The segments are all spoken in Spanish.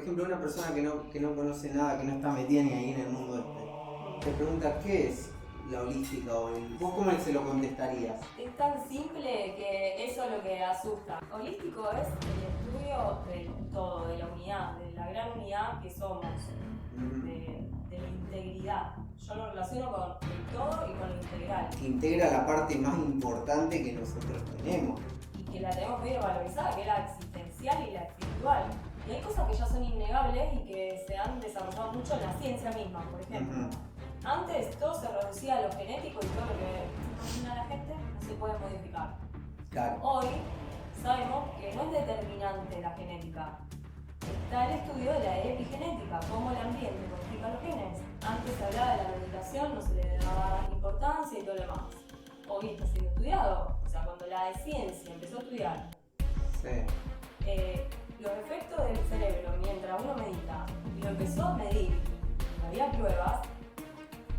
ejemplo, una persona que no conoce nada, que no está metida ni ahí en el mundo te pregunta ¿qué es la holística? ¿Vos cómo se lo contestarías? Es tan simple que eso es lo que asusta. Holístico es el estudio del todo, de la unidad, de la gran unidad que somos, de la integridad. Yo lo relaciono con el todo y con lo integral. Que integra la parte más importante que nosotros tenemos. Y que la tenemos medio valorizada, que es la existencial y la espiritual. Y hay cosas que ya son innegables y que se han desarrollado mucho en la ciencia misma, por ejemplo. Antes todo se reducía a lo genético y todo lo que imagina la gente no se puede modificar. Claro. Hoy sabemos que no es determinante la genética. Está el estudio de la epigenética, cómo el ambiente modifica los genes. Antes se hablaba de la medicación, no se le daba importancia y todo lo demás. Hoy está siendo estudiado. O sea, cuando la ciencia empezó a estudiar los efectos del cerebro mientras uno medita y lo empezó a medir, y había pruebas.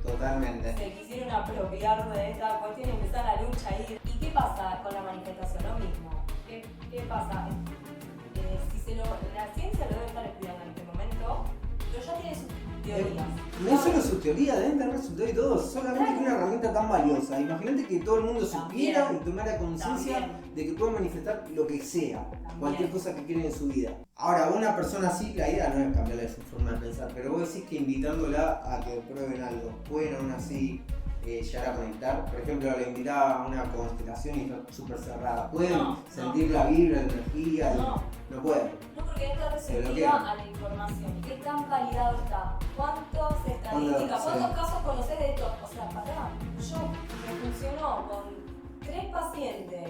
Totalmente. Se quisieron apropiar de esta cuestión y empezar la lucha ahí. ¿Y qué pasa con la manifestación? Lo mismo. ¿Qué pasa? La ciencia lo debe estar estudiando en este momento, pero ya tiene sus teorías. No solo sus teorías, deben tener resultados y todo, solamente que una herramienta tan valiosa. Imagínate que todo el mundo supiera y tomara conciencia de que pueden manifestar lo que sea, cualquier cosa que quieren en su vida. Ahora, una persona así, la idea no es cambiarle su forma de pensar, pero vos decís que invitándola a que prueben algo, pueden aún así llegar a conectar. Por ejemplo, la invitaba a una constelación y está súper cerrada. ¿Pueden sentir la vibra, la energía? No pueden. No, porque está receptiva a la información. ¿Qué tan validado está? ¿Cuántas estadísticas? ¿Cuántos casos conocés de esto? O sea, pará, yo me funcionó con 3 pacientes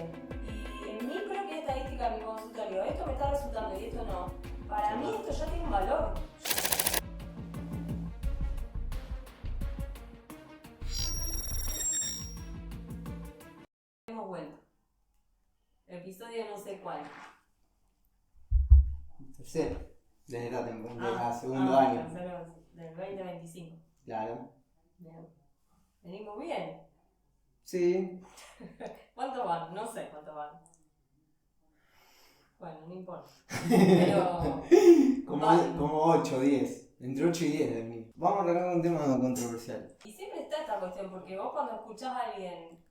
y en mi propia estadística de mi consultorio, esto me está resultando y esto no. Para mí esto ya tiene un valor. Hemos vuelto. Episodio no sé cuál. Tercero, desde la segundo año. Tercero del 2025. Claro. Bien. Venimos bien. Sí. ¿Cuánto van? No sé cuánto van. Bueno, no importa. Pero. como 8 o 10. Entre 8 y 10 de mí. Vamos a arrancar con un tema controversial. Y siempre está esta cuestión, porque vos cuando escuchás a alguien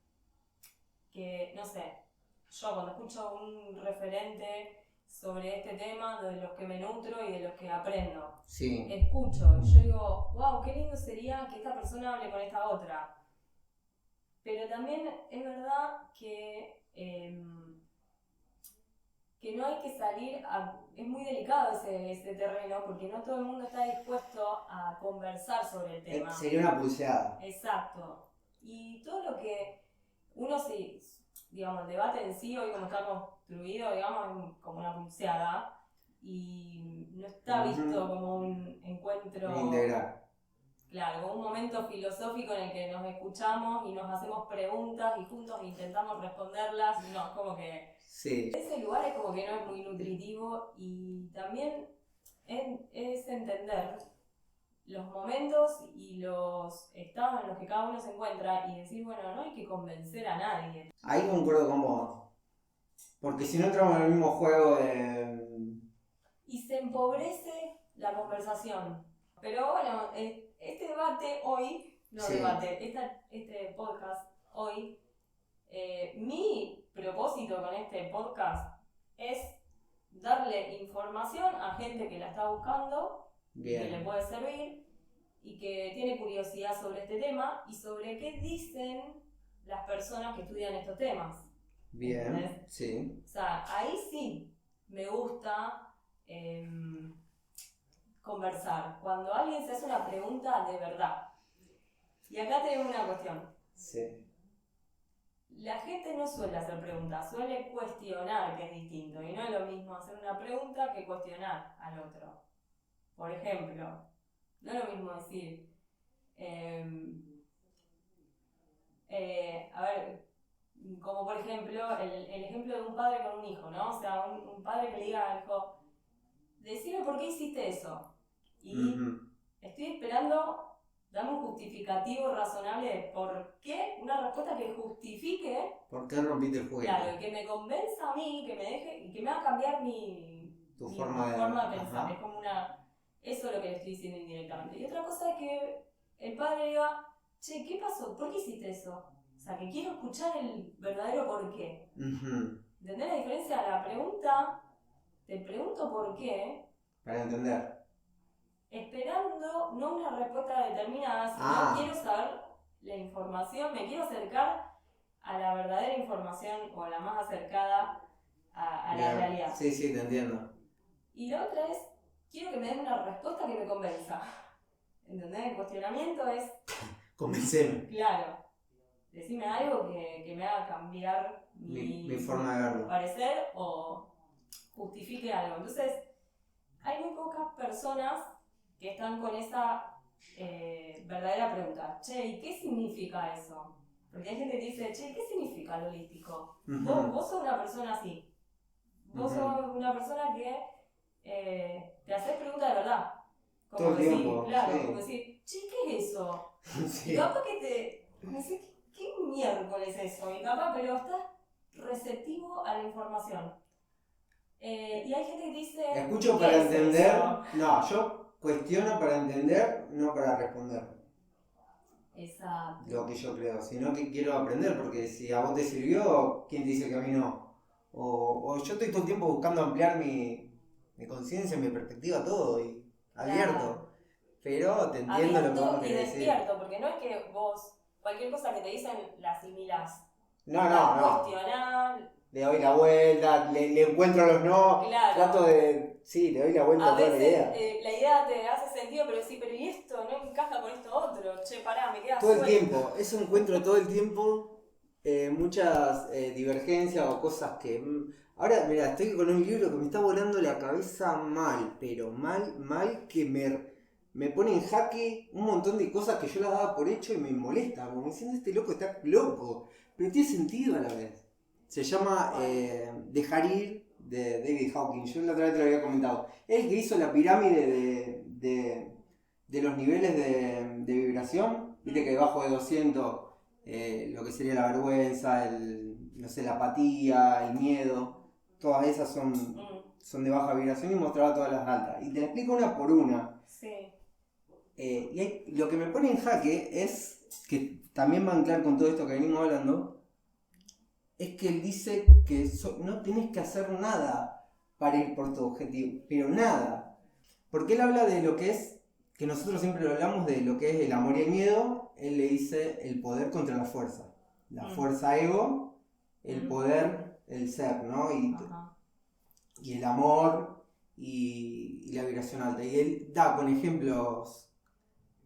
que, no sé, yo cuando escucho a un referente sobre este tema, de los que me nutro y de los que aprendo, escucho y yo digo, wow, qué lindo sería que esta persona hable con esta otra. Pero también es verdad que no hay que salir es muy delicado ese terreno, porque no todo el mundo está dispuesto a conversar sobre el tema. Sería una pulseada. Exacto. Y todo lo que uno digamos, el debate en sí, hoy como está construido, digamos, es como una pulseada y no está visto como un encuentro integral. Claro, como un momento filosófico en el que nos escuchamos y nos hacemos preguntas y juntos intentamos responderlas. No, como que ese lugar es como que no es muy nutritivo y también es entender los momentos y los estados en los que cada uno se encuentra y decir, bueno, no hay que convencer a nadie. Ahí concuerdo con vos. Porque si no entramos en el mismo juego de... Y se empobrece la conversación. Pero bueno, este debate hoy, este podcast hoy, mi propósito con este podcast es darle información a gente que la está buscando, que le puede servir y que tiene curiosidad sobre este tema y sobre qué dicen las personas que estudian estos temas. Bien, ¿entendés? Sí. O sea, ahí sí me gusta conversar. Cuando alguien se hace una pregunta de verdad. Y acá tenemos una cuestión. Sí. La gente no suele hacer preguntas, suele cuestionar, que es distinto. Y no es lo mismo hacer una pregunta que cuestionar al otro. Por ejemplo, no es lo mismo decir, a ver, como por ejemplo, el ejemplo de un padre con un hijo, ¿no? O sea, un padre que le diga al hijo, decime por qué hiciste eso. Y estoy esperando, dame un justificativo razonable de por qué, una respuesta que justifique. ¿Por qué rompiste el juego? Claro, y que me convenza a mí, que me deje, y que me haga cambiar mi Tu mi forma de pensar. ajá. Es como eso es lo que le estoy diciendo indirectamente. Y otra cosa es que el padre diga, che, ¿qué pasó? ¿Por qué hiciste eso? O sea, que quiero escuchar el verdadero por qué. Uh-huh. ¿Entendés la diferencia? La pregunta, te pregunto por qué, Para entender. esperando no una respuesta determinada, sino quiero saber la información, me quiero acercar a la verdadera información o a la más acercada a la realidad. Sí, te entiendo. Y la otra es, quiero que me den una respuesta que me convenza. ¿Entendés? El cuestionamiento es... Convenceme. Claro. Decime algo que me haga cambiar mi forma de verlo. Parecer o justifique algo. Entonces, hay muy pocas personas que están con esa verdadera pregunta. Che, ¿y qué significa eso? Porque hay gente que dice, che, ¿qué significa lo holístico? Uh-huh. Vos sos una persona así. Vos sos una persona que te haces preguntas de verdad. Como todo el decir, tiempo. claro, Sí. como decir, che, ¿qué es eso? Sí. Y capaz que no sé, ¿qué miércoles es eso? Y capaz, pero estás receptivo a la información. Y hay gente que dice... Escucho para entender. No, yo cuestiono para entender, no para responder. Exacto. Lo que yo creo, sino que quiero aprender, porque si a vos te sirvió, ¿quién te dice que a mí no? O yo estoy todo el tiempo buscando ampliar mi conciencia, mi perspectiva, todo, y abierto. Claro. Pero te entiendo lo que vos me querés decir. Despierto, porque no es que vos, cualquier cosa que te dicen, la asimilás. No. Cuestionar. Le doy la vuelta, le encuentro los no, claro. Trato de... Sí, le doy la vuelta a toda la idea. La idea te hace sentido, pero sí, pero ¿y esto? No encaja con esto otro. Che, pará, me queda todo suelto. El tiempo, eso encuentro todo el tiempo, muchas divergencias o cosas que... Ahora, mira, estoy con un libro que me está volando la cabeza mal, pero mal que me pone en jaque un montón de cosas que yo las daba por hecho y me molesta, como diciendo, este loco está loco, pero tiene sentido a la vez. Se llama Dejar ir, de David Hawkins. Yo la otra vez te lo había comentado. El que hizo la pirámide de los niveles de vibración. Viste que debajo de 200 lo que sería la vergüenza, la apatía, el miedo, todas esas son de baja vibración y mostraba todas las altas. Y te la explico una por una. Sí. Lo que me pone en jaque es que también va a anclar con todo esto que venimos hablando. Es que él dice que no tienes que hacer nada para ir por tu objetivo, pero nada. Porque él habla de lo que es, que nosotros siempre lo hablamos de lo que es el amor y el miedo, él le dice el poder contra la fuerza. La fuerza ego, el poder, el ser, ¿no? Y el amor y la vibración alta. Y él da con ejemplos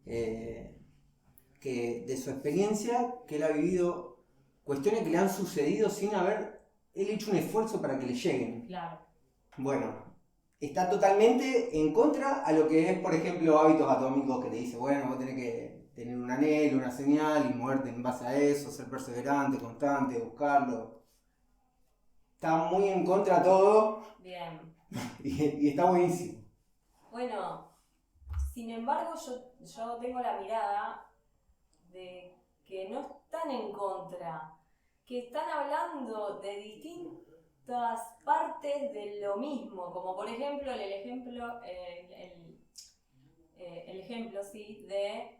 que de su experiencia, que él ha vivido cuestiones que le han sucedido sin haber él hecho un esfuerzo para que le lleguen. Claro. Bueno, está totalmente en contra a lo que es, por ejemplo, hábitos atómicos, que te dice, bueno, vos tenés que tener un anhelo, una señal y moverte en base a eso, ser perseverante, constante, buscarlo. Está muy en contra todo. Bien. y está buenísimo. Bueno, sin embargo, yo tengo la mirada de que no están en contra, que están hablando de distintas partes de lo mismo, como por ejemplo el ejemplo sí, de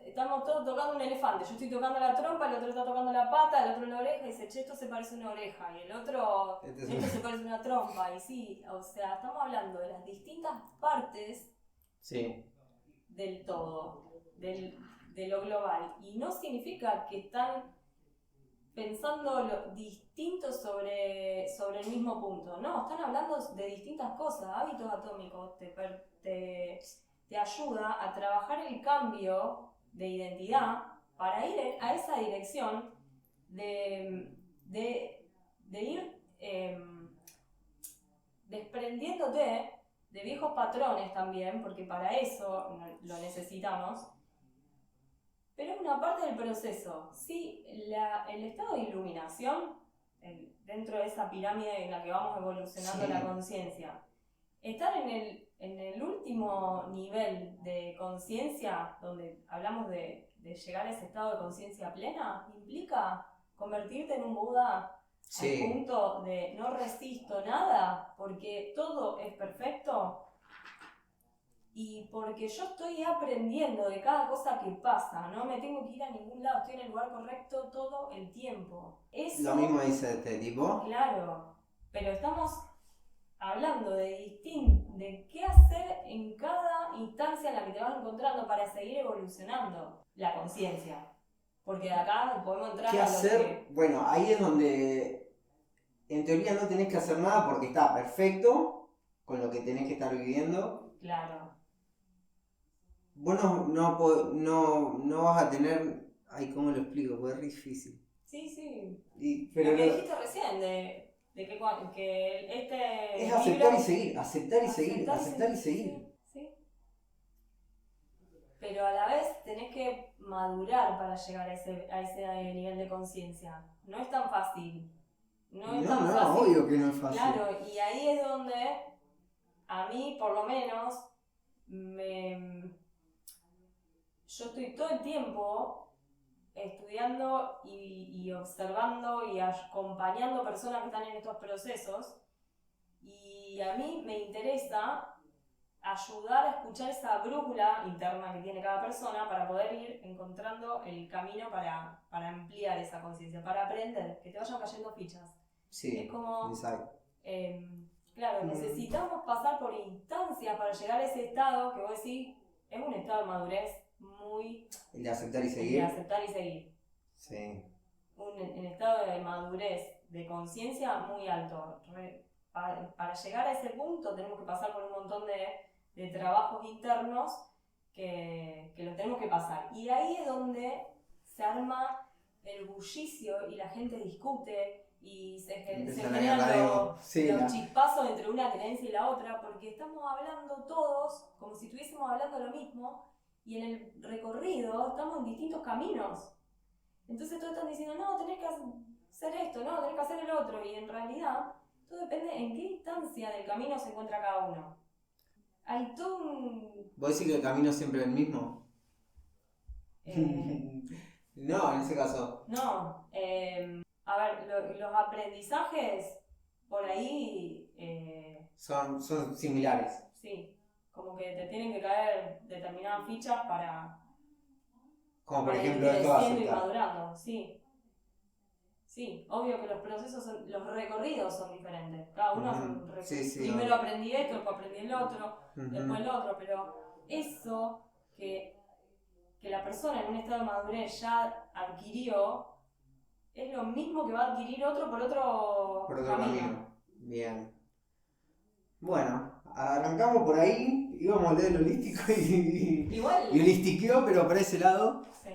estamos todos tocando un elefante, yo estoy tocando la trompa, el otro está tocando la pata, el otro la oreja y dice, che, esto se parece a una oreja, y el otro, esto se parece a una trompa, y sí, o sea, estamos hablando de las distintas partes del todo, de lo global, y no significa que están pensando lo distinto sobre el mismo punto, no, están hablando de distintas cosas. Hábitos atómicos te ayuda a trabajar el cambio de identidad para ir a esa dirección de ir desprendiéndote de viejos patrones también, porque para eso lo necesitamos. Pero es una parte del proceso. Sí, el estado de iluminación, dentro de esa pirámide en la que vamos evolucionando la conciencia, estar en el último nivel de conciencia, donde hablamos de llegar a ese estado de conciencia plena, implica convertirte en un Buda Sí. Al punto de no resisto nada porque todo es perfecto y porque yo estoy aprendiendo de cada cosa que pasa, no me tengo que ir a ningún lado, estoy en el lugar correcto todo el tiempo. Eso, Lo mismo dice este tipo. claro, pero estamos hablando de qué hacer en cada instancia en la que te vas encontrando para seguir evolucionando la conciencia. Porque de acá podemos entrar ¿Qué a hacer? Bueno, ahí es donde en teoría no tenés que hacer nada porque está perfecto con lo que tenés que estar viviendo. Claro. Vos no vas a tener... Ay, ¿cómo lo explico? Porque es re difícil. Sí. Pero lo que dijiste recién, de que este es aceptar libro, y seguir, aceptar y seguir. Sí. Pero a la vez tenés que madurar para llegar a ese nivel de conciencia. No es tan fácil. No, obvio que no es fácil. Claro, y ahí es donde a mí, por lo menos, yo estoy todo el tiempo estudiando y observando y acompañando personas que están en estos procesos, y a mí me interesa ayudar a escuchar esa brújula interna que tiene cada persona para poder ir encontrando el camino para ampliar esa conciencia, para aprender, que te vayan cayendo fichas. Sí, es como, exacto. Claro, necesitamos pasar por instancias para llegar a ese estado que vos decís, es un estado de madurez muy... El de aceptar y seguir. De aceptar y seguir. Sí. Un estado de madurez, de conciencia muy alto. Para llegar a ese punto tenemos que pasar por un montón de trabajos internos que los tenemos que pasar. Y ahí es donde se arma el bullicio y la gente discute y se generan los chispazos entre una creencia y la otra, porque estamos hablando todos como si estuviésemos hablando lo mismo, y en el recorrido estamos en distintos caminos. Entonces todos están diciendo, no, tenés que hacer esto, no, tenés que hacer el otro, y en realidad todo depende en qué instancia del camino se encuentra cada uno. Hay todo un... ¿Vos decís que el camino es siempre el mismo? No, en ese caso. No, a ver, los aprendizajes por ahí... Son similares. Sí, como que te tienen que caer determinadas fichas para... Como por ejemplo ir esto va a creciendo y aceptar. madurando, sí. Sí, obvio que los procesos, los recorridos son diferentes. Cada uno hace un recorrido. Primero aprendí esto, después aprendí el otro, después el otro, pero eso que la persona en un estado de madurez ya adquirió, es lo mismo que va a adquirir otro por otro camino. Bien. Bueno, arrancamos por ahí, íbamos a leer el holístico y holistiqueó, pero para ese lado. Sí.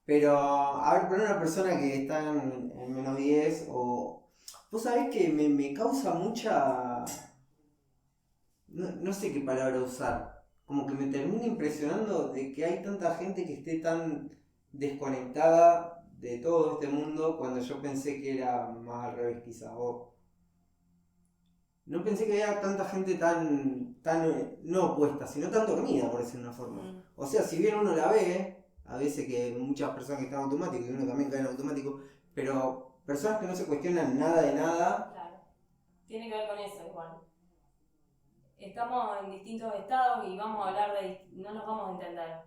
Pero, a ver, para una persona que está en menos 10 o... Vos sabés que me causa mucha... No sé qué palabra usar. Como que me termina impresionando de que hay tanta gente que esté tan desconectada de todo este mundo cuando yo pensé que era más al revés quizá. No pensé que había tanta gente tan no opuesta, sino tan dormida, por decir una forma. O sea, si bien uno la ve, a veces que muchas personas que están automáticos y uno también cae en automático, pero personas que no se cuestionan nada de nada. Claro, tiene que ver con eso igual. Estamos en distintos estados y vamos a hablar no nos vamos a entender,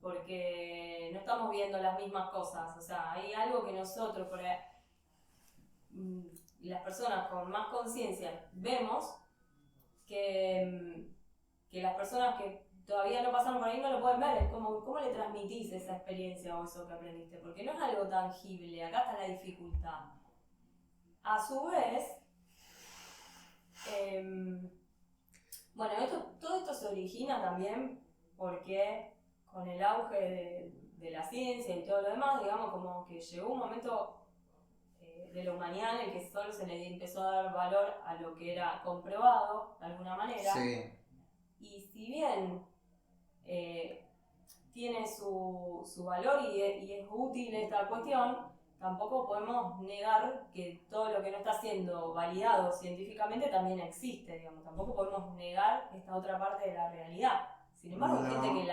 porque no estamos viendo las mismas cosas. O sea, hay algo que nosotros, por las personas con más conciencia, vemos que las personas que todavía no pasaron por ahí no lo pueden ver. Es como, ¿cómo le transmitís esa experiencia o eso que aprendiste? Porque no es algo tangible, acá está la dificultad. A su vez, bueno, todo esto se origina también porque con el auge de la ciencia y todo lo demás, digamos, como que llegó un momento de la humanidad en el que solo se le empezó a dar valor a lo que era comprobado, de alguna manera. Sí. Y si bien tiene su valor y es útil esta cuestión, tampoco podemos negar que todo lo que no está siendo validado científicamente también existe, digamos. Tampoco podemos negar esta otra parte de la realidad. Sin embargo, hay gente que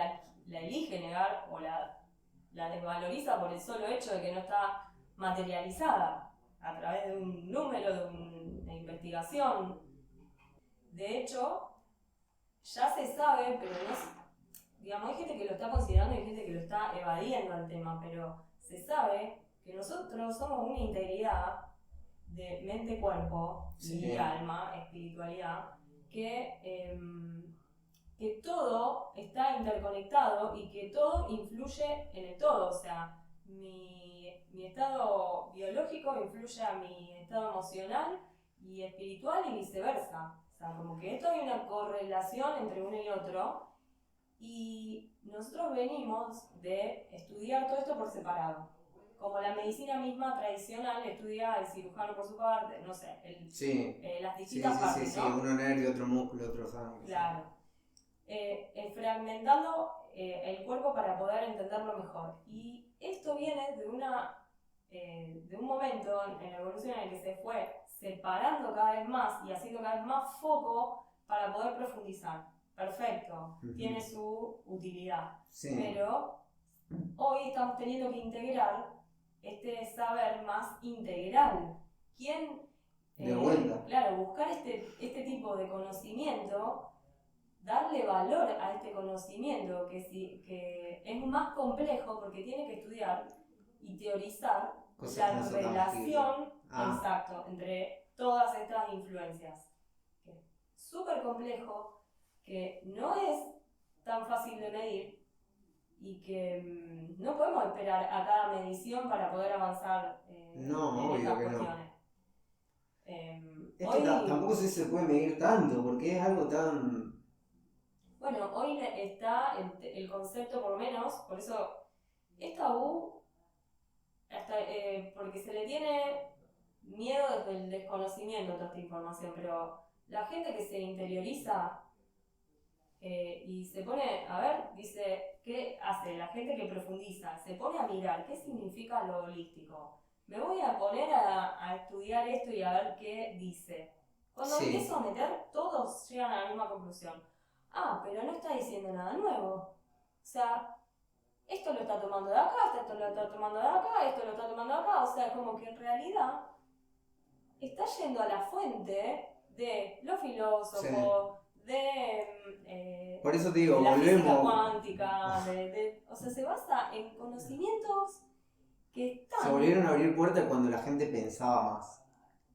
la elige negar o la desvaloriza por el solo hecho de que no está materializada. a través de un número, de una investigación. De hecho, ya se sabe, pero no, digamos, hay gente que lo está considerando y hay gente que lo está evadiendo al tema, pero se sabe que nosotros somos una integridad de mente, cuerpo y alma, espiritualidad, que todo está interconectado y que todo influye en el todo. O sea, mi estado biológico influye a mi estado emocional y espiritual y viceversa. O sea, como que esto hay una correlación entre uno y otro. Y nosotros venimos de estudiar todo esto por separado. Como la medicina misma tradicional estudia el cirujano por su parte, no sé, las distintas partes, ¿no? uno nervio, otro músculo, otro sangre. Claro. Fragmentando el cuerpo para poder entenderlo mejor. Y esto viene de un momento en la evolución en el que se fue separando cada vez más y haciendo cada vez más foco para poder profundizar. Perfecto, tiene su utilidad. Sí. Pero hoy estamos teniendo que integrar este saber más integral. ¿Quién? De vuelta. Claro, buscar este tipo de conocimiento, darle valor a este conocimiento que es más complejo porque tiene que estudiar y teorizar la relación exacto entre todas estas influencias. Súper complejo, que no es tan fácil de medir y que no podemos esperar a cada medición para poder avanzar en estas cuestiones. Esto tampoco se puede medir tanto porque es algo tan... Bueno, hoy está el concepto, por lo menos, por eso es tabú, porque se le tiene miedo desde el desconocimiento a toda esta información, pero la gente que se interioriza y se pone, a ver, dice, ¿qué hace? La gente que profundiza, se pone a mirar qué significa lo holístico. Me voy a poner a estudiar esto y a ver qué dice. Cuando empiezo a meter, todos llegan a la misma conclusión. Ah, pero no está diciendo nada nuevo. O sea, esto lo está tomando de acá, esto lo está tomando de acá, esto lo está tomando de acá. O sea, como que en realidad está yendo a la fuente de los filósofos, de por eso te digo, la volvemos. Física cuántica, o sea, se basa en conocimientos que están... Se volvieron a abrir puertas cuando la gente pensaba más.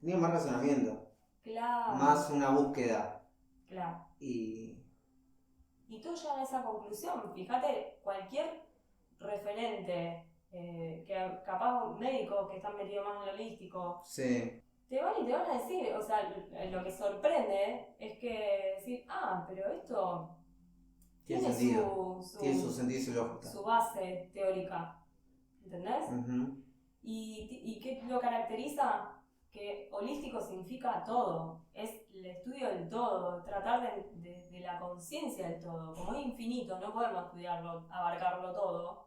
Tenía más razonamiento. Claro. Más una búsqueda. Claro. Y todos llegan a esa conclusión. Fíjate, cualquier referente, que capaz médicos que están metidos más en lo holístico, te van a decir, o sea, lo que sorprende es que decir, pero esto tiene su sentido y su lógica. Su base teórica, ¿entendés? ¿Y qué lo caracteriza? Que holístico significa todo, es el estudio del todo, tratar de la conciencia del todo. Como es infinito, no podemos estudiarlo, abarcarlo todo.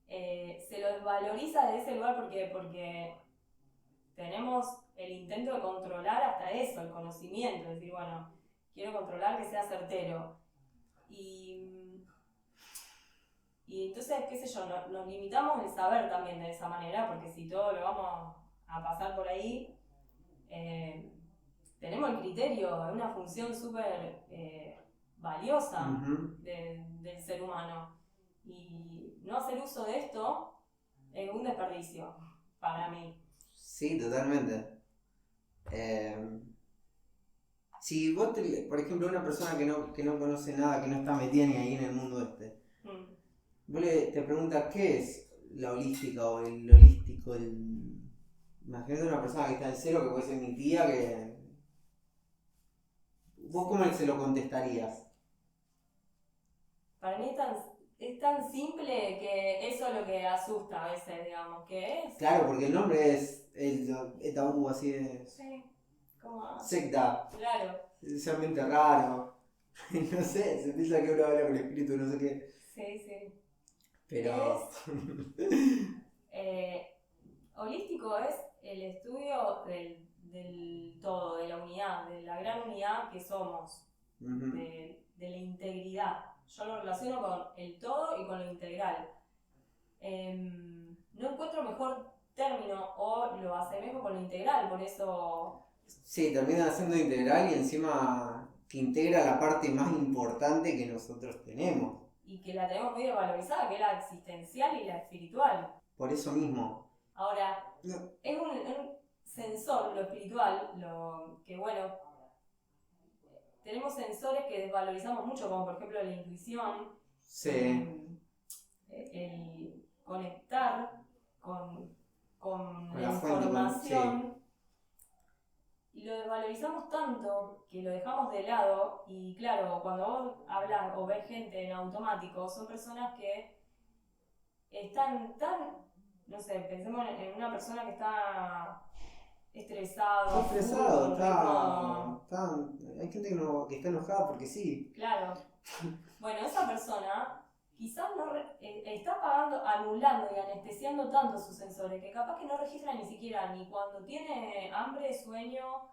Se lo desvaloriza de ese lugar porque tenemos el intento de controlar hasta eso, el conocimiento, es decir, bueno, quiero controlar que sea certero. Y entonces, qué sé yo, nos limitamos el saber también de esa manera, porque si todo lo vamos a pasar por ahí, tenemos el criterio, es una función súper valiosa del ser humano. Y no hacer uso de esto es un desperdicio para mí. Sí, totalmente. Si vos, por ejemplo, una persona que no conoce nada, que no está metida ni ahí en el mundo vos te preguntas qué es la holística o el holístico, imagínate una persona que está en cero, que puede ser mi tía, que... ¿Vos cómo se lo contestarías? Para mí es tan simple que eso es lo que asusta a veces, digamos, que es... Claro, porque el nombre es tabú, así de... Sí, como... secta. Claro. Especialmente raro. No sé, se piensa que uno habla con el espíritu, no sé qué. Sí. Pero... holístico es el estudio del todo, de la unidad, de la gran unidad que somos, de la integridad. Yo lo relaciono con el todo y con lo integral. No encuentro mejor término o lo asemejo con lo integral, por eso... Sí, termina siendo integral y encima que integra la parte más importante que nosotros tenemos. Y que la tenemos muy desvalorizada, que es la existencial y la espiritual. Por eso mismo. Ahora, No. es un sensor, lo espiritual, lo que bueno, tenemos sensores que desvalorizamos mucho, como por ejemplo la intuición, Sí. el conectar con la fuente, información, y lo desvalorizamos tanto que lo dejamos de lado. Y claro, cuando vos hablas o ves gente en automático, son personas que están tan, no sé, pensemos en una persona que está estresado. Hay gente que está enojada porque sí. Claro. Bueno, esa persona quizás no está anulando y anestesiando tanto sus sensores que capaz que no registra ni siquiera ni cuando tiene hambre, sueño,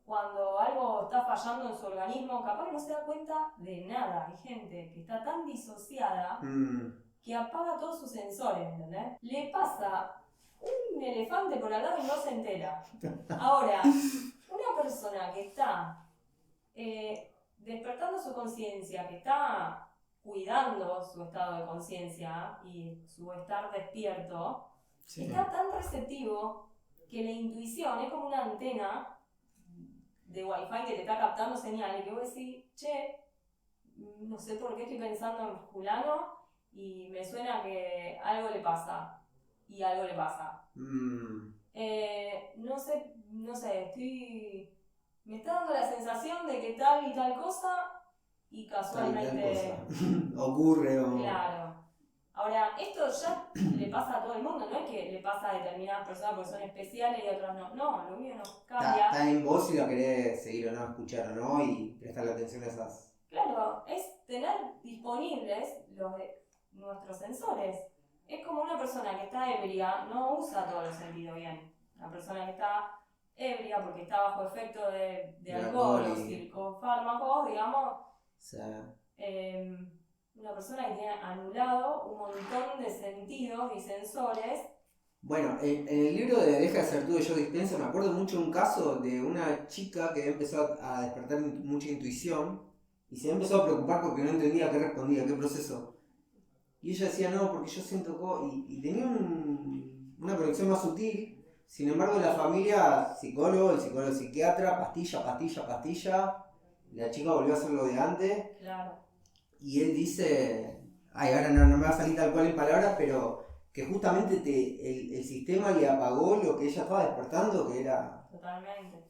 cuando algo está fallando en su organismo, capaz que no se da cuenta de nada. Hay gente que está tan disociada que apaga todos sus sensores, ¿entendés? Le pasa un elefante por al lado y no se entera. Ahora, una persona que está despertando su conciencia, que está cuidando su estado de conciencia y su estar despierto, está tan receptivo que la intuición es como una antena de wifi que te está captando señales, que vos decís, che, no sé por qué estoy pensando en fulano y me suena que algo le pasa. Y algo le pasa. No sé, me está dando la sensación de que tal y tal cosa y casualmente ocurre o... Claro. Ahora, esto ya le pasa a todo el mundo, no es que le pasa a determinadas personas porque son especiales y a otras no. No, lo mío no cambia. Está en vos si lo querés seguir o no, escuchar o no y prestarle atención a esas... Claro, es tener disponibles nuestros sensores. Es como una persona que está ebria, no usa todos los sentidos bien. Una persona que está ebria porque está bajo efecto de alcohol o psicofármacos, digamos. Sí. Una persona que tiene anulado un montón de sentidos y sensores. Bueno, en el libro de Deja de ser tú de Joe Dispenza me acuerdo mucho de un caso de una chica que empezó a despertar mucha intuición y se empezó a preocupar porque no entendía qué respondía, qué proceso. Y ella decía, no, porque yo siento... Y tenía una conexión más sutil. Sin embargo, la familia, el psicólogo psiquiatra, pastilla. La chica volvió a hacer lo de antes. Claro. Y él dice, ahora no me va a salir tal cual en palabras, pero que justamente el sistema le apagó lo que ella estaba despertando, que era... Totalmente.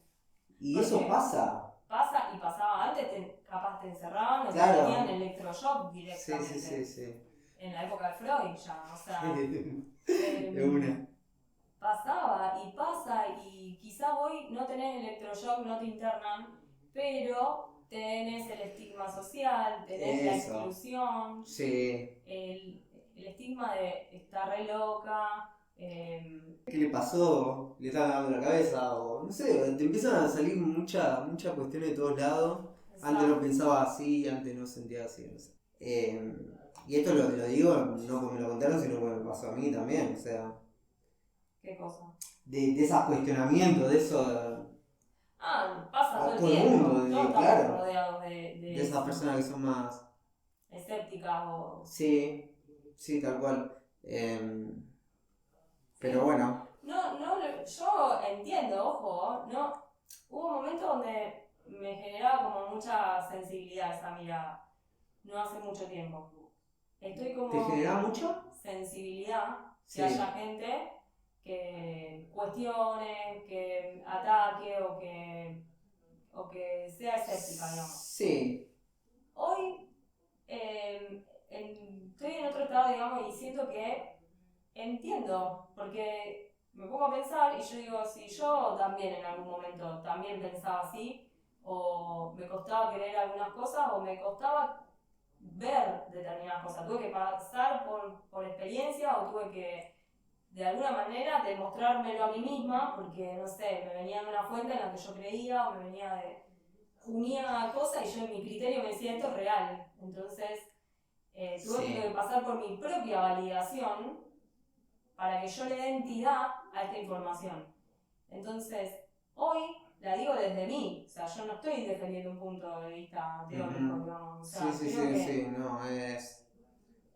Y porque eso pasa. Pasa y pasaba antes, capaz te encerraban o claro. Te tenían electroshock directamente. Sí. En la época de Freud ya, o sea... de una. Pasaba y pasa y quizá hoy no tenés electroshock, no te internan, pero tenés el estigma social, tenés la exclusión, el estigma de estar re loca. ¿Qué le pasó? ¿Le están dando la cabeza? O no sé, te empiezan a salir muchas cuestiones de todos lados. Exacto. Antes no pensaba así, antes no sentía así, no sé. Y esto lo digo no porque me lo contaron, sino porque me pasó a mí también, o sea... ¿Qué cosa? De esos cuestionamientos, de eso... pasa todo el tiempo. Mundo, todos claro, estamos rodeados de esas personas que son más... escépticas o... Sí, tal cual. Pero bueno. Yo entiendo, ojo, no. Hubo un momento donde me generaba como mucha sensibilidad esa mirada. No hace mucho tiempo. Estoy como... ¿Te generaba mucho? Sensibilidad, que haya gente que cuestione, que ataque o que sea escéptica, digamos. Sí. Hoy estoy en otro estado, digamos, y siento que entiendo, porque me pongo a pensar y yo digo, si yo también en algún momento también pensaba así, o me costaba creer algunas cosas, o me costaba ver determinadas cosas, tuve que pasar por experiencia o tuve que de alguna manera demostrármelo a mí misma, porque no sé, me venía de una fuente en la que yo creía o me venía de unía cosas y yo en mi criterio me decía esto es real. Entonces tuve que pasar por mi propia validación para que yo le dé entidad a esta información. Entonces, hoy la digo desde mí, o sea, yo no estoy defendiendo un punto de vista teórico, digamos. O sea, sí, no, es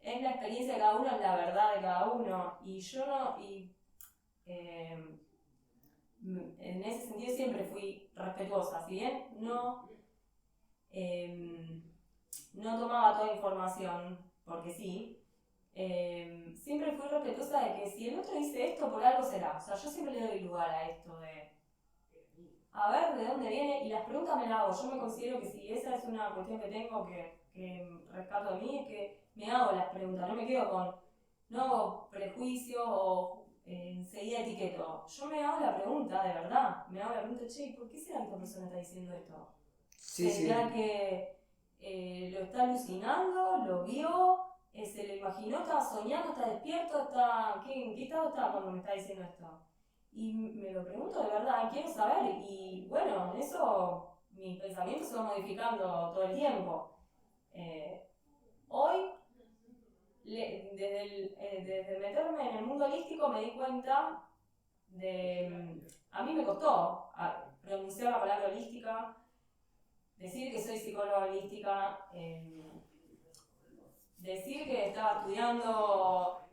la experiencia de cada uno, es la verdad de cada uno, y yo no, en ese sentido siempre fui respetuosa, si bien no tomaba toda información, porque sí, siempre fui respetuosa de que si el otro dice esto, por algo será. O sea, yo siempre le doy lugar a esto de a ver de dónde viene, y las preguntas me las hago. Yo me considero que si esa es una cuestión que tengo que rescato de mí, es que me hago las preguntas, no me quedo no hago prejuicios o enseguida etiqueto. Yo me hago la pregunta, de verdad, me hago la pregunta, che, ¿por qué será que esta persona está diciendo esto? ¿Será que lo está alucinando, lo vio, se lo imaginó, estaba soñando, está despierto, en qué estado está cuando me está diciendo esto? Y me lo pregunto de verdad, quiero saber, y bueno, en eso mis pensamientos se van modificando todo el tiempo. Hoy, desde meterme en el mundo holístico, me di cuenta a mí me costó pronunciar la palabra holística, decir que soy psicóloga holística, decir que estaba estudiando,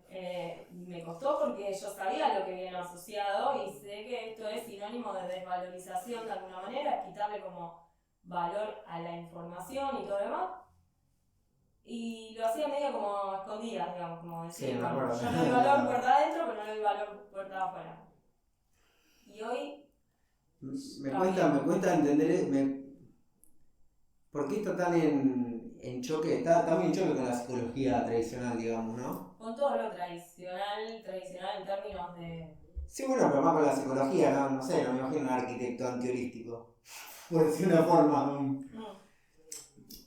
me costó porque yo sabía lo que viene asociado y sé que esto es sinónimo de desvalorización de alguna manera, quitarle como valor a la información y todo lo demás. Y lo hacía medio como escondidas, digamos, como decir, yo le doy valor puerta adentro, pero no le doy valor puerta afuera. Y hoy... Me cuesta entender por qué está tan en choque, está muy en choque con la psicología tradicional, digamos, ¿no? Con todo lo tradicional en términos de... Sí, bueno, pero más con la psicología, no sé, no me imagino un arquitecto antiholístico. Por decir una forma.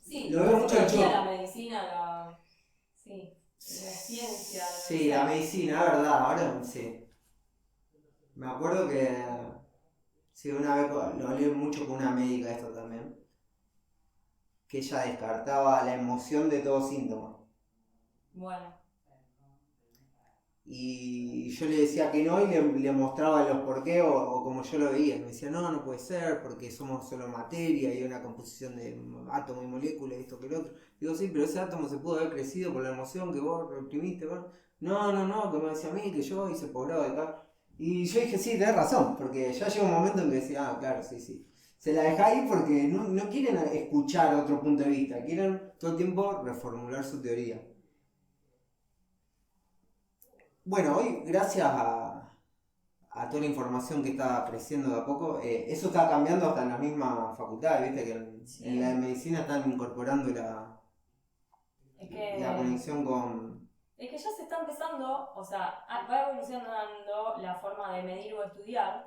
Sí, lo veo mucho en choque. La medicina, sí, la ciencia. Sí, la medicina, verdad, ahora sí. Me acuerdo que sí, una vez lo hablé mucho con una médica esto también, que ella descartaba la emoción de todo síntoma. Bueno. Y yo le decía que no y le mostraba los por qué o como yo lo veía. Me decía, no puede ser porque somos solo materia y una composición de átomo y molécula y esto que lo otro. Digo, sí, pero ese átomo se pudo haber crecido por la emoción que vos reprimiste. ¿No? No, que me decía a mí que yo hice posgrado de acá. Y yo dije, sí, tenés razón, porque ya llegó un momento en que decía, claro, sí. Se la dejá ahí porque no quieren escuchar otro punto de vista, quieren todo el tiempo reformular su teoría. Bueno, hoy gracias a toda la información que está creciendo de a poco, eso está cambiando hasta en la misma facultad, viste que en la de medicina están incorporando la conexión con... Es que ya se está empezando, o sea, va evolucionando la forma de medir o estudiar,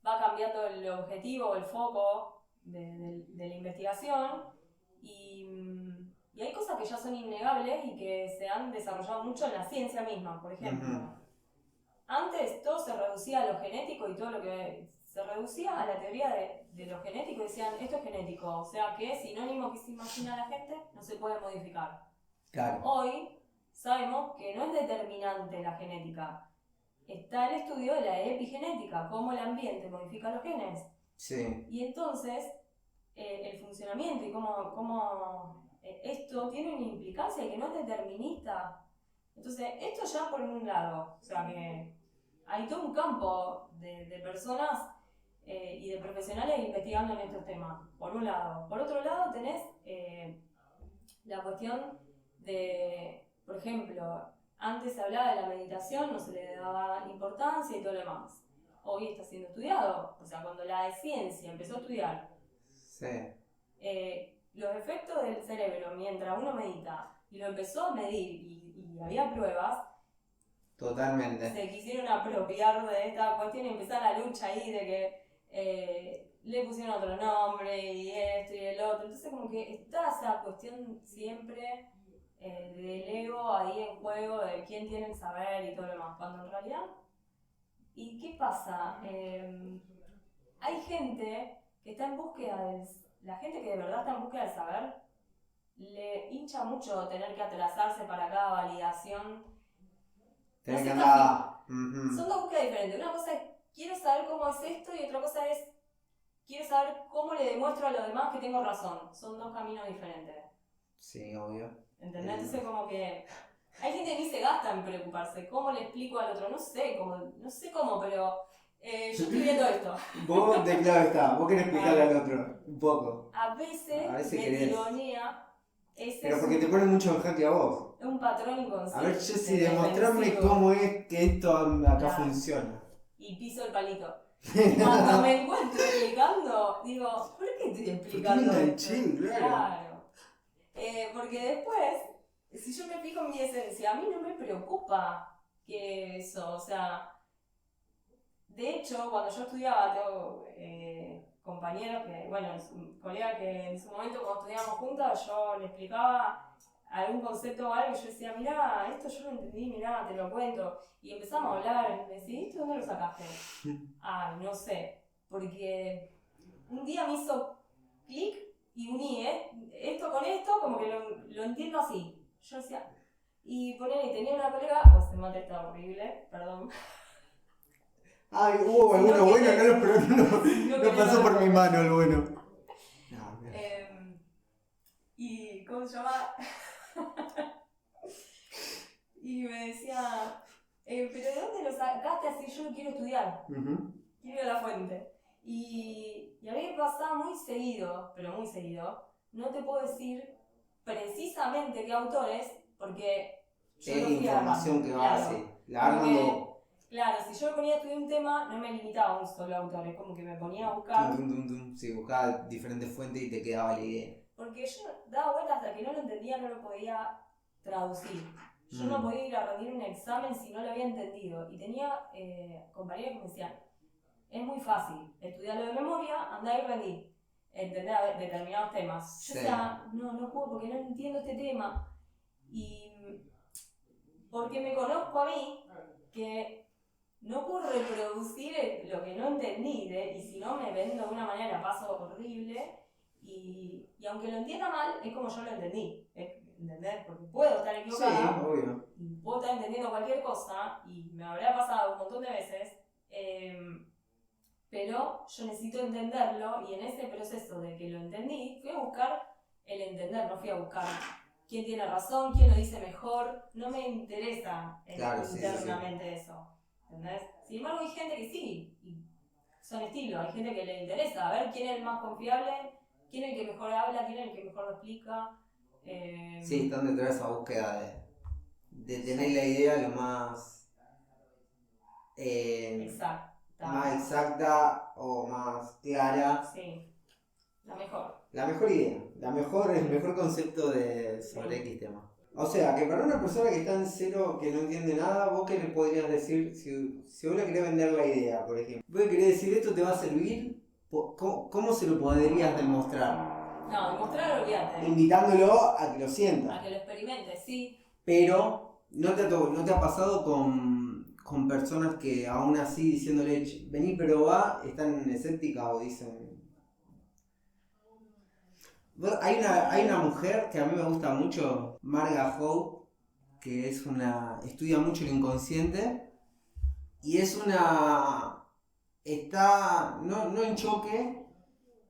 va cambiando el objetivo, el foco de la investigación y hay cosas que ya son innegables y que se han desarrollado mucho en la ciencia misma, por ejemplo. Antes todo se reducía a lo genético y todo lo que se reducía a la teoría de lo genético, decían esto es genético, o sea que es sinónimo que se imagina la gente, no se puede modificar. Claro. Hoy sabemos que no es determinante la genética, está el estudio de la epigenética, cómo el ambiente modifica los genes. Sí. Y entonces el funcionamiento y cómo esto tiene una implicancia que no es determinista. Entonces, esto ya por un lado, o sea que hay todo un campo de personas y de profesionales investigando en estos temas, por un lado. Por otro lado, tenés la cuestión de, por ejemplo, antes se hablaba de la meditación, no se le daba importancia y todo lo demás. Hoy está siendo estudiado, o sea, cuando la ciencia empezó a estudiar los efectos del cerebro mientras uno medita y lo empezó a medir y había pruebas, totalmente, se quisieron apropiar de esta cuestión y empezar la lucha ahí de que le pusieron otro nombre y esto y el otro. Entonces como que está esa cuestión siempre del ego ahí en juego, de quién tiene el saber y todo lo demás, cuando en realidad... ¿Y qué pasa? Hay gente que está en búsqueda la gente que de verdad está en búsqueda del saber, le hincha mucho tener que atrasarse para cada validación Tenés que sé andar. Son dos búsquedas diferentes. Una cosa es, quiero saber cómo es esto, y otra cosa es, quiero saber cómo le demuestro a los demás que tengo razón. Son dos caminos diferentes. Sí, obvio. ¿Entendés? Entonces como que hay gente que ni se gasta en preocuparse. ¿Cómo le explico al otro? No sé cómo, pero yo estoy viendo esto. Vos, de claro está, vos querés explicarle al otro, un poco. A veces me querés. tironea. Pero porque te ponen mucho en jaque a vos. Es un patrón inconsciente. A ver, Jessy, demostrame cómo es que esto acá funciona. Y piso el palito. Cuando me encuentro explicando, digo, ¿por qué estoy explicando esto? Claro. Porque después, si yo me fijo en mi esencia, a mí no me preocupa que eso, o sea, de hecho, cuando yo estudiaba, tengo compañeros colegas que en su momento cuando estudiábamos juntas, yo le explicaba algún concepto o algo, y yo decía, mirá, esto yo lo entendí, mirá, te lo cuento. Y empezamos a hablar, y me decía, ¿esto dónde lo sacaste? No sé, porque un día me hizo clic y uní, esto con esto, como que lo entiendo así. Yo decía, y tenía una colega, pues se mate, está horrible, perdón. Ay, hubo alguno bueno, no pasó por mi mano el bueno. No, y, ¿cómo se llama? Y me decía, pero ¿de dónde lo sacaste así? Yo lo quiero estudiar. Quiero ir a la fuente. Y a mí me pasaba muy seguido, pero muy seguido, no te puedo decir precisamente qué autores, porque yo es información que va así. La armando. Claro, si yo me ponía a estudiar un tema, no me limitaba a un solo autor, es como que me ponía a buscar. Sí, buscaba diferentes fuentes y te quedaba la idea. Porque yo daba vueltas hasta que no lo entendía, no lo podía traducir. Yo no podía ir a rendir un examen si no lo había entendido. Y tenía compañeros que me decían, es muy fácil, estudiarlo de memoria, andá y rendí. Entender determinados temas. Yo decía, no puedo porque no entiendo este tema. Y porque me conozco a mí, que no puedo reproducir lo que no entendí, y si no me vendo de una manera, la paso horrible, y aunque lo entienda mal, es como yo lo entendí, ¿entendés? Porque puedo estar equivocada, sí, obvio. Y puedo estar entendiendo cualquier cosa, y me habrá pasado un montón de veces, pero yo necesito entenderlo, y en ese proceso de que lo entendí, fui a buscar el entender, no fui a buscar quién tiene razón, quién lo dice mejor, no me interesa internamente eso. ¿Entendés? Sin embargo, hay gente que sí, y son estilos, hay gente que le interesa a ver quién es el más confiable, quién es el que mejor habla, quién es el que mejor lo explica. Sí, están detrás de esa búsqueda de tener la idea lo más más exacta o más clara. Sí, la mejor. La mejor idea, el mejor concepto sobre X tema. O sea, que para una persona que está en cero, que no entiende nada, ¿vos qué le podrías decir si vos le querés vender la idea, por ejemplo? ¿Vos le querés decir esto te va a servir? ¿Cómo se lo podrías demostrar? No, demostrar, olvídate. Invitándolo a que lo sienta. A que lo experimente, sí. Pero, ¿no te ha pasado con personas que aún así diciéndole, vení pero va, están escépticas o dicen... Hay una mujer que a mí me gusta mucho, Marga Howe, que estudia mucho el inconsciente y está no en choque,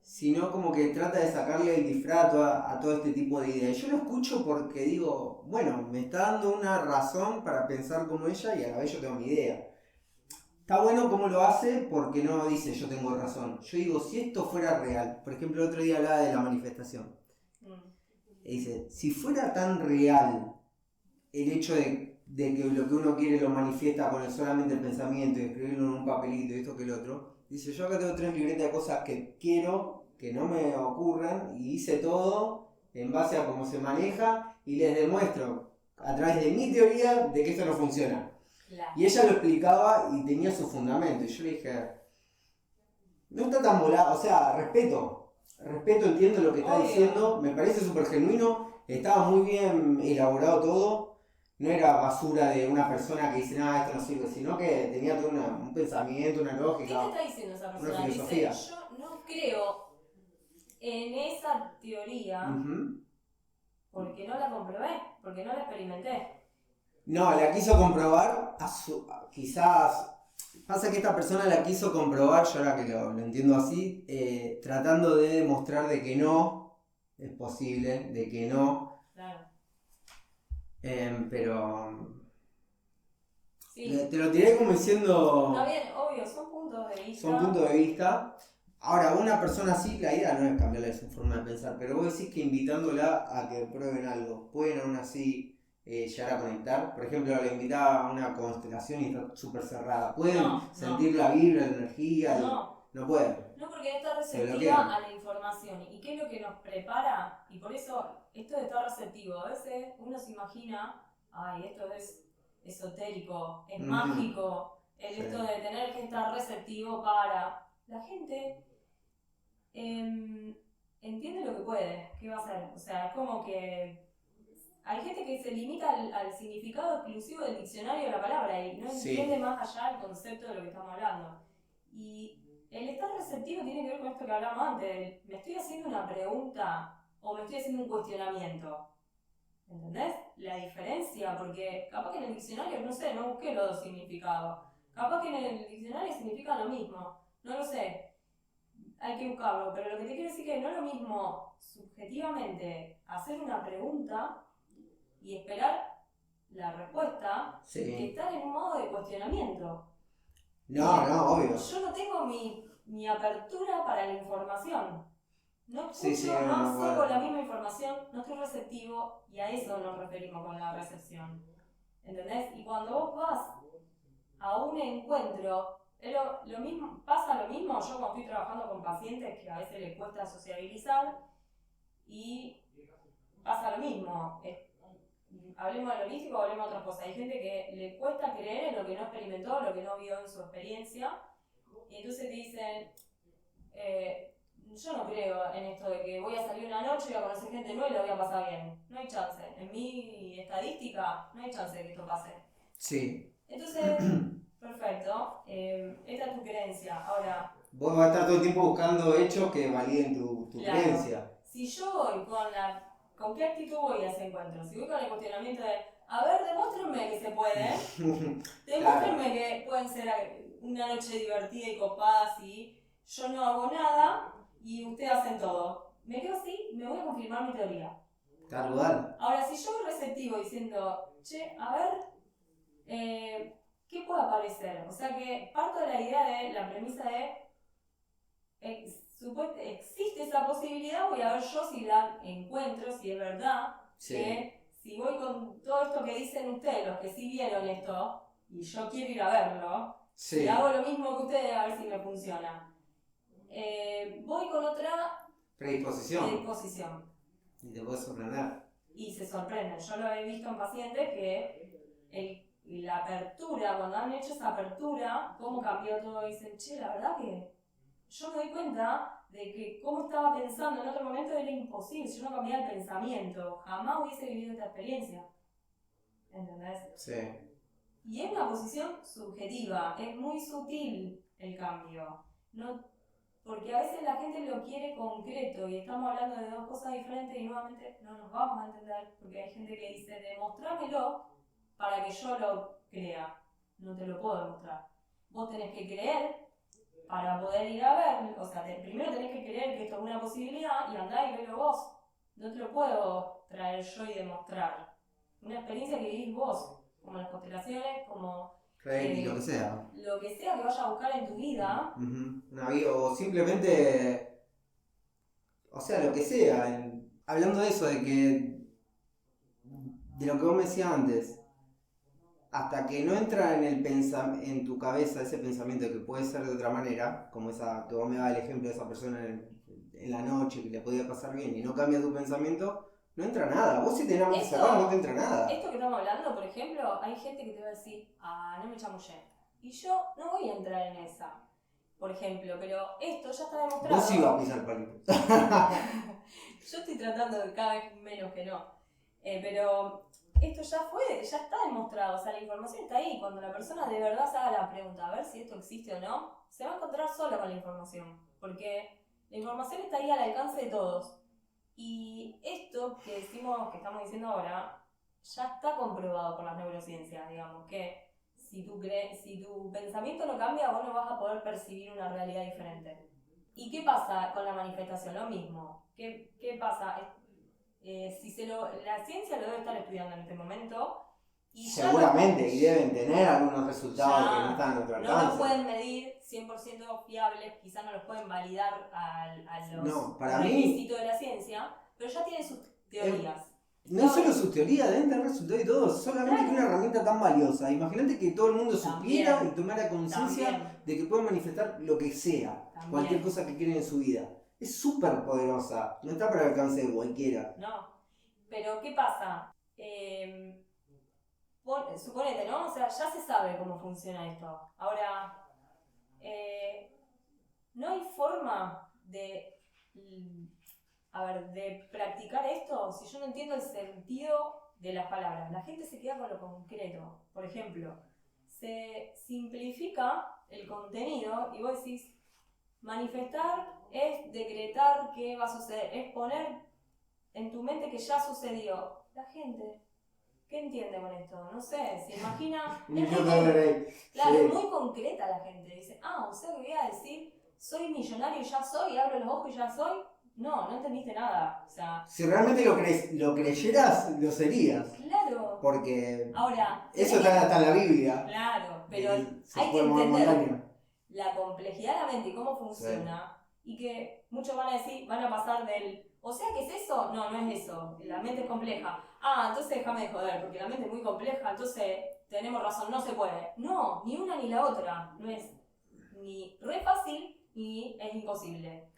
sino como que trata de sacarle el disfraz a todo este tipo de ideas. Yo lo escucho porque digo, bueno, me está dando una razón para pensar como ella y a la vez yo tengo mi idea. Está bueno cómo lo hace porque no dice yo tengo razón. Yo digo, si esto fuera real, por ejemplo el otro día hablaba de la manifestación. Y dice, si fuera tan real el hecho de que lo que uno quiere lo manifiesta con solamente el pensamiento y escribirlo en un papelito y esto que el otro, dice, yo acá tengo 3 libretas de cosas que quiero, que no me ocurran y hice todo en base a cómo se maneja y les demuestro a través de mi teoría de que esto no funciona. Claro. Y ella lo explicaba y tenía su fundamento. Y yo le dije, no está tan volado, o sea, respeto, entiendo lo que está diciendo, me parece súper genuino, estaba muy bien elaborado todo, no era basura de una persona que dice, nada, esto no sirve, sino que tenía todo un pensamiento, una lógica. ¿Qué te está diciendo esa persona? Una filosofía. Dice, yo no creo en esa teoría porque no la comprobé, porque no la experimenté. No, la quiso comprobar, quizás. Pasa que esta persona la quiso comprobar, yo ahora que lo entiendo así, tratando de demostrar de que no es posible, de que no. Claro. Pero. Sí. Te lo tiré como diciendo. Está bien, obvio, son puntos de vista. Son puntos de vista. Ahora, una persona así, la idea no es cambiarle su forma de pensar, pero vos decís que invitándola a que prueben algo, pueden aún así llegar a conectar. Por ejemplo, la invitaba a una constelación y está súper cerrada. ¿Pueden sentir la vibra, la energía? No pueden. No, porque está receptiva a la información. ¿Y qué es lo que nos prepara? Y por eso, esto de estar receptivo, a veces uno se imagina, ay, esto es esotérico, es mágico, el esto de tener que estar receptivo para... La gente entiende lo que puede, ¿qué va a hacer? O sea, es como que hay gente que se limita al significado exclusivo del diccionario de la palabra y no entiende más allá el concepto de lo que estamos hablando. Y el estar receptivo tiene que ver con esto que hablamos antes, me estoy haciendo una pregunta o me estoy haciendo un cuestionamiento. ¿Entendés? La diferencia, porque capaz que en el diccionario, no sé, no busqué los dos significados. Capaz que en el diccionario significan lo mismo, no lo sé. Hay que buscarlo, pero lo que te quiero decir es que no es lo mismo subjetivamente hacer una pregunta y esperar la respuesta que estar en un modo de cuestionamiento. No, obvio. Yo no tengo mi apertura para la información. No escucho, no absorbo la misma información, no estoy receptivo y a eso nos referimos con la recepción. ¿Entendés? Y cuando vos vas a un encuentro, pasa lo mismo, yo cuando estoy trabajando con pacientes que a veces les cuesta sociabilizar y pasa lo mismo. Hablemos de lo holístico o hablemos de otras cosas. Hay gente que le cuesta creer en lo que no experimentó, lo que no vio en su experiencia y entonces te dicen... yo no creo en esto de que voy a salir una noche, voy a conocer gente nueva y la voy a pasar bien. No hay chance. En mi estadística, no hay chance de que esto pase. Sí. Entonces, perfecto. Esta es tu creencia. Ahora... Vos vas a estar todo el tiempo buscando hechos que validen tu creencia. Si yo voy ¿con qué actitud voy a ese encuentro? Si voy con el cuestionamiento de, a ver, demuéstrenme que se puede. Demuéstrenme que pueden ser una noche divertida y copada si yo no hago nada y ustedes hacen todo. Me quedo así, me voy a confirmar mi teoría. Tal. Ahora, si yo voy receptivo diciendo, che, a ver, ¿qué puede aparecer? O sea que parto de la idea de la premisa de existe esa posibilidad, voy a ver yo si la encuentro, si es verdad, que si voy con todo esto que dicen ustedes, los que sí vieron esto, y yo quiero ir a verlo, y hago lo mismo que ustedes a ver si me funciona. Voy con otra predisposición. Y te puedes sorprender. Y se sorprenden. Yo lo he visto en pacientes que la apertura, cuando han hecho esa apertura, cómo cambió todo, y dicen, che, la verdad que yo me doy cuenta de que cómo estaba pensando en otro momento era imposible, yo no cambiaba el pensamiento, jamás hubiese vivido esta experiencia. ¿Entendés? Sí. Y es una posición subjetiva, es muy sutil el cambio. Porque a veces la gente lo quiere concreto y estamos hablando de dos cosas diferentes y nuevamente no nos vamos a entender porque hay gente que dice, demostrámelo para que yo lo crea. No te lo puedo demostrar. Vos tenés que creer para poder ir a ver, o sea, primero tenés que creer que esto es una posibilidad y andá y velo vos. No te lo puedo traer yo y demostrar. Una experiencia que vivís vos, como las constelaciones, como... lo que sea. Lo que sea que vayas a buscar en tu vida. O simplemente... O sea, lo que sea. Hablando de eso, de lo que vos me decías antes. Hasta que no entra en tu cabeza ese pensamiento de que puede ser de otra manera, como esa que vos me dabas el ejemplo de esa persona en la noche que le podía pasar bien y no cambia tu pensamiento, no entra nada. Vos si tenés algo cerrado no te entra nada. Esto que estamos hablando, por ejemplo, hay gente que te va a decir, no me chamullé. Y yo no voy a entrar en esa, por ejemplo, pero esto ya está demostrado. Vos sí vas a pisar palito. Yo estoy tratando de cada vez menos que no. Pero esto ya está demostrado, o sea, la información está ahí. Cuando la persona de verdad se haga la pregunta, a ver si esto existe o no, se va a encontrar sola con la información, porque la información está ahí al alcance de todos. Y esto que decimos, que estamos diciendo ahora, ya está comprobado por las neurociencias, digamos, que si tu pensamiento no cambia, vos no vas a poder percibir una realidad diferente. ¿Y qué pasa con la manifestación? Lo mismo. ¿Qué pasa? La ciencia lo debe estar estudiando en este momento. Y seguramente, y deben tener algunos resultados que no están a nuestro alcance. No los pueden medir 100% fiables, quizás no los pueden validar a los requisitos de la ciencia, pero ya tienen sus teorías. No solo sus teorías, deben tener resultados y todo, solamente que una herramienta tan valiosa. Imagínate que todo el mundo supiera y tomara conciencia de que puede manifestar lo que sea, cualquier cosa que quieren en su vida. Es súper poderosa, no está para el alcance de cualquiera. No, pero ¿qué pasa? Suponete, ¿no? O sea, ya se sabe cómo funciona esto. Ahora, no hay forma de practicar esto si yo no entiendo el sentido de las palabras. La gente se queda con lo concreto. Por ejemplo, se simplifica el contenido y vos decís, manifestar es decretar que va a suceder, es poner en tu mente que ya sucedió. La gente, ¿qué entiende con esto? No sé, se imagina... Es muy concreta la gente. Dice, o sea que voy a decir, soy millonario y ya soy, abro los ojos y ya soy. No entendiste nada. O sea, si realmente lo creyeras, lo serías. Claro. Porque ahora, eso está en la Biblia. Claro, pero hay que entender montaña. La complejidad de la mente y cómo funciona. Sí. Y que muchos van a pasar del... O sea, ¿qué es eso? No es eso. La mente es compleja. Entonces déjame de joder, porque la mente es muy compleja, entonces tenemos razón, no se puede. No, ni una ni la otra. No es ni re fácil ni es imposible.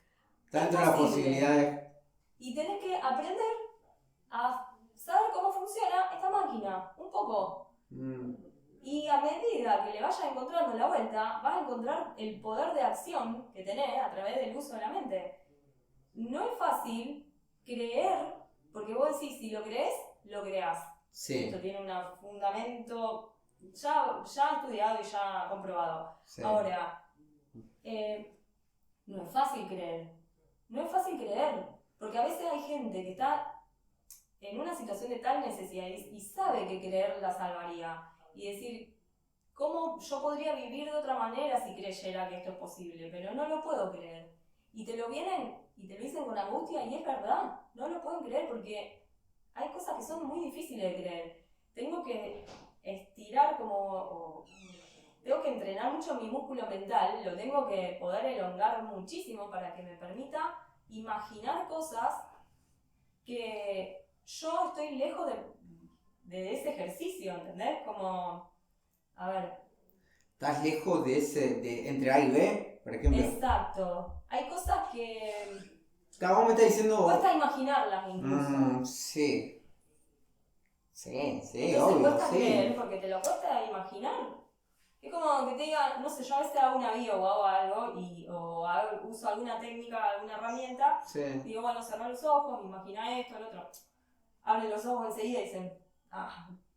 Tanto las posibilidades. Y tenés que aprender a saber cómo funciona esta máquina, un poco. Y a medida que le vayas encontrando la vuelta, vas a encontrar el poder de acción que tenés a través del uso de la mente. No es fácil creer, porque vos decís, si lo crees, lo creás. Sí. Esto tiene un fundamento ya estudiado y ya comprobado. Sí. Ahora, no es fácil creer. No es fácil creer, porque a veces hay gente que está en una situación de tal necesidad y sabe que creer la salvaría. Y decir, ¿cómo yo podría vivir de otra manera si creyera que esto es posible? Pero no lo puedo creer. Y te lo dicen con angustia y es verdad. No lo pueden creer porque hay cosas que son muy difíciles de creer. Tengo que estirar tengo que entrenar mucho mi músculo mental, lo tengo que poder elongar muchísimo para que me permita imaginar cosas que yo estoy lejos de ese ejercicio, ¿entendés? Como, a ver... ¿Estás lejos de entre A y B, por ejemplo? Exacto. Hay cosas que... Vos me estás diciendo... Cuesta imaginarlas incluso. Sí. Sí, entonces, obvio, cuesta creer porque te lo cuesta imaginar. Es como que te diga, no sé, yo a veces hago una bio o hago algo uso alguna técnica, alguna herramienta. Sí. Digo, bueno, cerrar los ojos, imagina esto, el otro. Abren los ojos enseguida y dicen,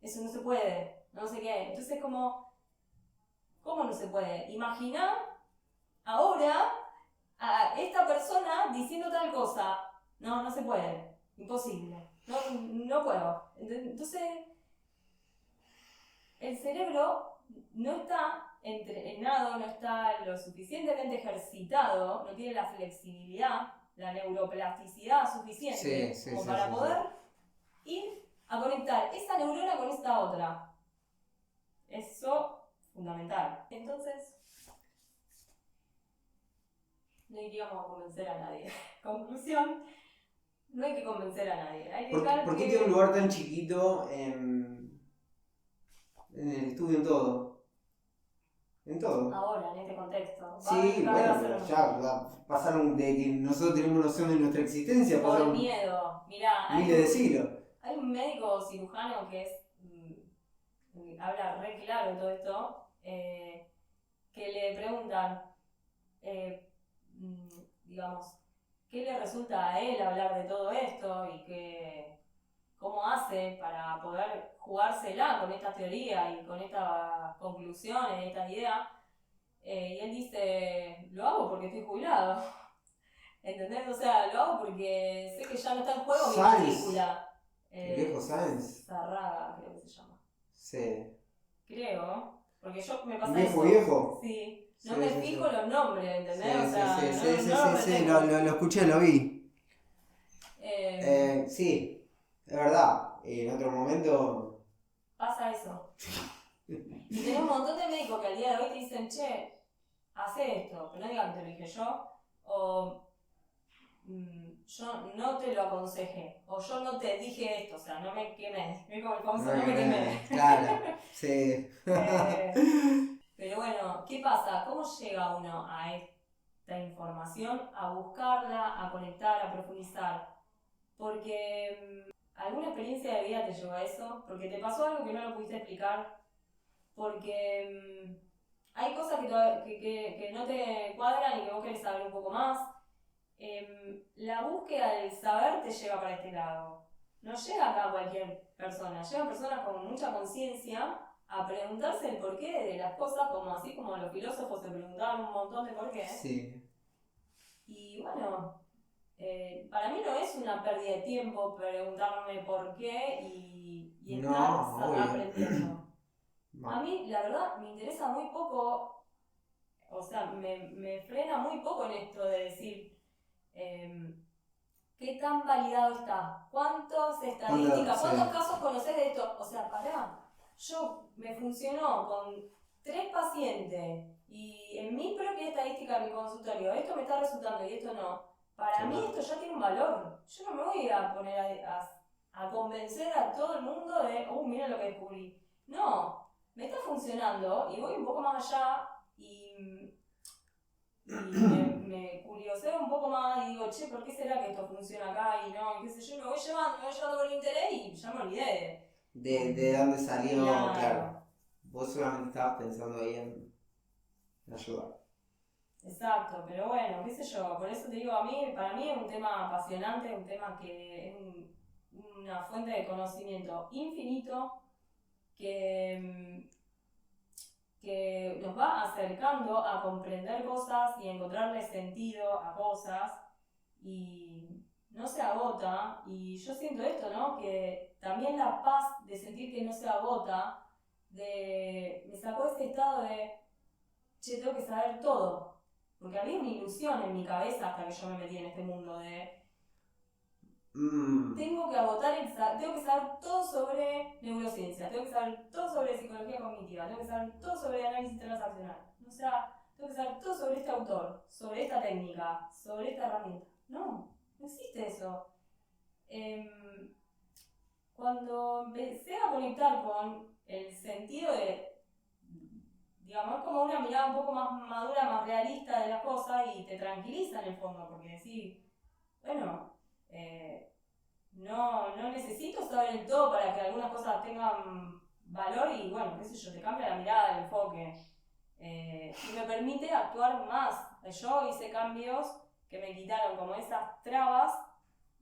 eso no se puede, no sé qué. Entonces ¿cómo no se puede? Imaginar ahora a esta persona diciendo tal cosa. No se puede, imposible, no puedo. Entonces, el cerebro no está entrenado, no está lo suficientemente ejercitado, no tiene la flexibilidad, la neuroplasticidad suficiente para poder ir a conectar esa neurona con esta otra. Eso fundamental. Entonces, no iríamos a convencer a nadie. Conclusión, no hay que convencer a nadie. Hay que ¿Por qué tiene un lugar tan chiquito en el estudio en todo? Ahora, en este contexto. Sí, bueno, pero ya pasaron de que nosotros tenemos noción de nuestra existencia. Por el miedo. Mirá, miles de siglos. Hay un médico cirujano que habla re claro de todo esto, que le preguntan, digamos, ¿qué le resulta a él hablar de todo esto y cómo hace para poder jugársela con esta teoría y con estas conclusiones, estas ideas? Y él dice, lo hago porque estoy jubilado. ¿Entendés? O sea, lo hago porque sé que ya no está en juego mi película. ¿El viejo Sáenz? Zarraga, creo que se llama. Sí. Creo, porque yo me pasa ¿Viejo, eso. viejo? Sí, no Sí, me sí, fijo sí. los nombres, ¿entendés? Sí, O sea, sí, sí, sí, no sí, retengo. lo escuché, lo vi. Eh, Sí, es verdad. En otro momento. Pasa eso. Y tenés un montón de médicos que al día de hoy te dicen, che, hace esto, pero no digan que te lo dije yo, o yo no te lo aconsejé, o yo no te dije esto, o sea, no me quemé. Es como el famoso no me quemé. Claro, sí. Pero bueno, ¿qué pasa? ¿Cómo llega uno a esta información? A buscarla, a conectar, a profundizar. Porque alguna experiencia de vida te llevó a eso, porque te pasó algo que no lo pudiste explicar, porque hay cosas que no te cuadran y que vos querés saber un poco más. La búsqueda del saber te lleva para este lado. No llega acá a cualquier persona, llegan personas con mucha conciencia a preguntarse el porqué de las cosas, como así como los filósofos se preguntaban un montón de por qué. Sí. Y bueno, para mí no es una pérdida de tiempo preguntarme por qué y estar aprendiendo. No. A mí, la verdad, me interesa muy poco, o sea, me frena muy poco en esto de decir qué tan validado está, cuántas estadísticas, cuántos casos conoces de esto. O sea, pará, yo me funcionó con 3 pacientes y en mi propia estadística de mi consultorio, esto me está resultando y esto no. Para mí esto ya tiene un valor. Yo no me voy a poner a convencer a todo el mundo de, mira lo que descubrí. No, me está funcionando y voy un poco más allá y me curioseo un poco más y digo, che, ¿por qué será que esto funciona acá y no? Y qué sé yo, me voy llevando por el interés y ya me olvidé de dónde salió, claro. Vos solamente estabas pensando ahí en ayudar. Exacto, pero bueno, qué sé yo, por eso te digo, para mí es un tema apasionante, un tema que es una fuente de conocimiento infinito que nos va acercando a comprender cosas y a encontrarle sentido a cosas y no se agota. Y yo siento esto, ¿no? Que también la paz de sentir que no se agota, me sacó ese estado de, che, tengo que saber todo. Porque había una ilusión en mi cabeza hasta que yo me metí en este mundo de tengo que saber todo sobre neurociencia, tengo que saber todo sobre psicología cognitiva, tengo que saber todo sobre análisis transaccional. O sea, tengo que saber todo sobre este autor, sobre esta técnica, sobre esta herramienta. No existe eso. Cuando empecé a conectar con el sentido de, digamos, como una mirada un poco más madura, más realista de las cosas y te tranquiliza en el fondo, porque decís, bueno, no necesito saber el todo para que algunas cosas tengan valor y bueno, qué sé yo, te cambia la mirada, el enfoque y me permite actuar más. Yo hice cambios que me quitaron como esas trabas